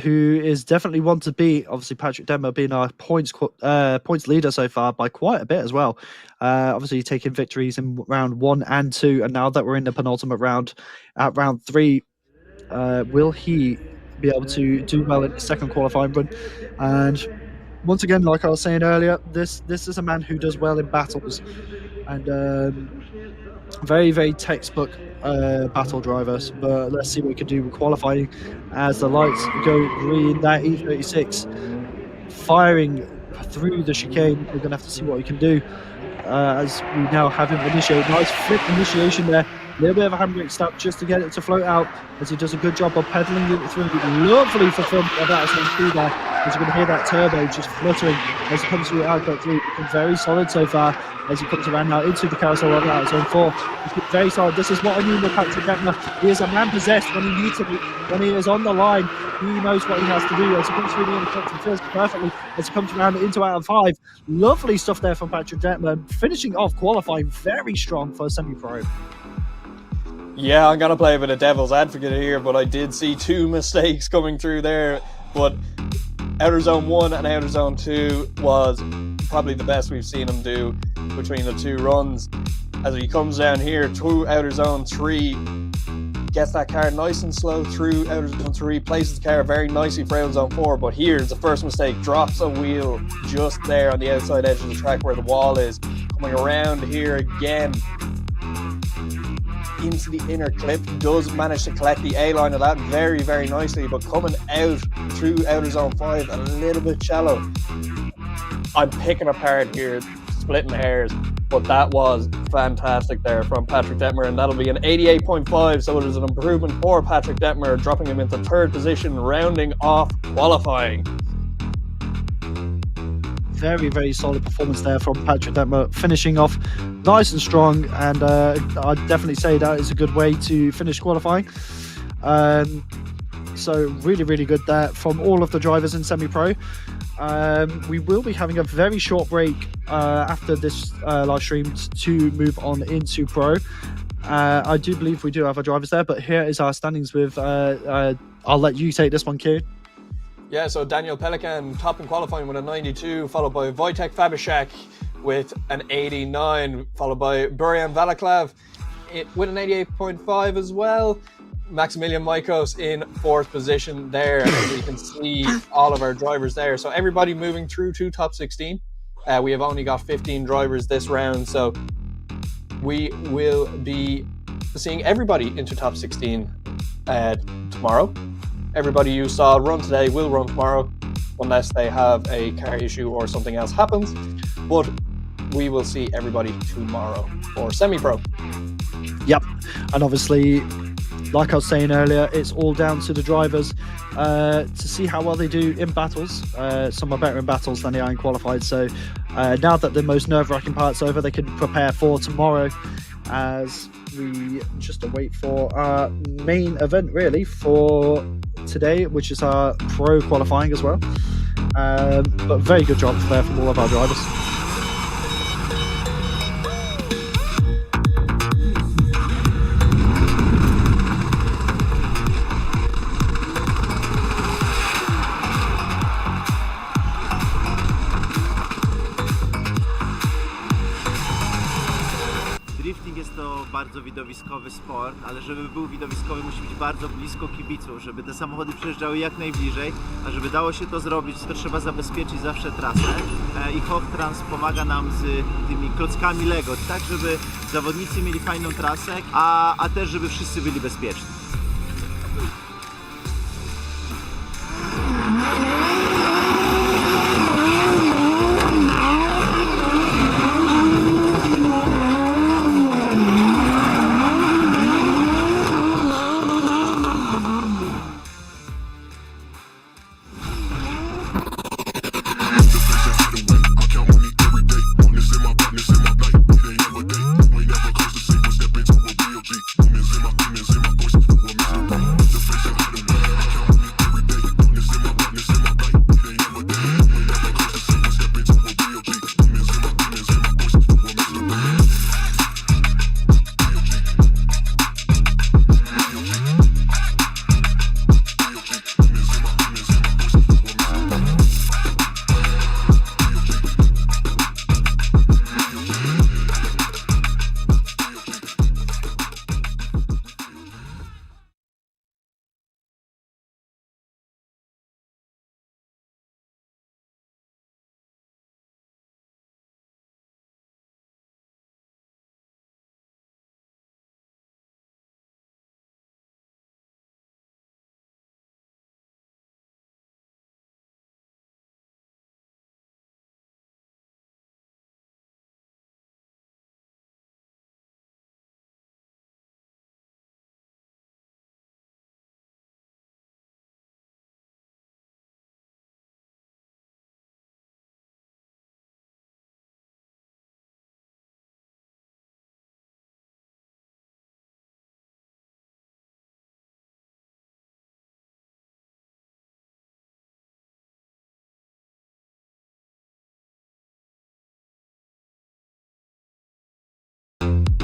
who is definitely one to beat. Obviously, Patrick Detmer being our points leader so far by quite a bit as well. Obviously, taking victories in round 1 and 2, and now that we're in the penultimate round, at round 3, will he be able to do well in his second qualifying run? And once again, like I was saying earlier, this is a man who does well in battles, and very, very textbook battle drivers. But let's see what we can do with qualifying as the lights go green. That E36 firing through the chicane. We're going to have to see what we can do as we now have him initiate. Nice flip initiation there. A little bit of a handbrake stop just to get it to float out as he does a good job of pedaling it through. Lovely fulfillment of that as through there. As you're going to hear that turbo just fluttering as he comes through outlet 3. Looking very solid so far as he comes around now into the carousel of that zone 4. He's very solid. This is what I mean with Patrick Detmer. He is a man possessed when he needs to be. When he is on the line, he knows what he has to do. As he comes through the interception, feels perfectly as he comes around into out of 5. Lovely stuff there from Patrick Detmer. Finishing off qualifying very strong for a semi-pro. Yeah, I'm going to play a bit of devil's advocate here, but I did see 2 mistakes coming through there. But outer zone 1 and outer zone 2 was probably the best we've seen him do between the 2 runs. As he comes down here to outer zone 3, gets that car nice and slow through outer zone 3, places the car very nicely for outer zone 4. But here's the first mistake, drops a wheel just there on the outside edge of the track where the wall is. Coming around here again into the inner clip, does manage to collect the A line of that very, very nicely, but coming out through outer zone 5 a little bit shallow. I'm picking apart here, splitting hairs, but that was fantastic there from Patrick Detmer, and that'll be an 88.5, so it is an improvement for Patrick Detmer, dropping him into 3rd position, rounding off qualifying. Very, very solid performance there from Patrick Detmer, finishing off nice and strong, and I'd definitely say that is a good way to finish qualifying. So really, really good there from all of the drivers in semi-pro. We will be having a very short break after this live stream to move on into pro. I do believe we do have our drivers there, but here is our standings with I'll let you take this one, Kieran. Yeah, so Daniel Pelikan top in qualifying with a 92, followed by Wojtek Fabishak with an 89, followed by Burian Valaklav with an 88.5 as well. Maximilian Maikos in 4th position there, as you can see all of our drivers there. So everybody moving through to top 16. We have only got 15 drivers this round, so we will be seeing everybody into top 16 tomorrow. Everybody you saw run today will run tomorrow, unless they have a car issue or something else happens. But we will see everybody tomorrow for semi-pro. Yep, and obviously, like I was saying earlier, it's all down to the drivers to see how well they do in battles. Some are better in battles than they are in qualified. So now that the most nerve-wracking part's over, they can prepare for tomorrow as we just await for our main event, really, for today, which is our pro qualifying as well. But very good job there from all of our drivers. Drifting jest to bardzo widowiskowy sport, ale żeby był widowiskowy, musi być bardzo blisko kibiców, żeby te samochody przejeżdżały jak najbliżej, a żeby dało się to zrobić, to trzeba zabezpieczyć zawsze trasę i Hoch Trans pomaga nam z tymi klockami Lego, tak żeby zawodnicy mieli fajną trasę, a też żeby wszyscy byli bezpieczni.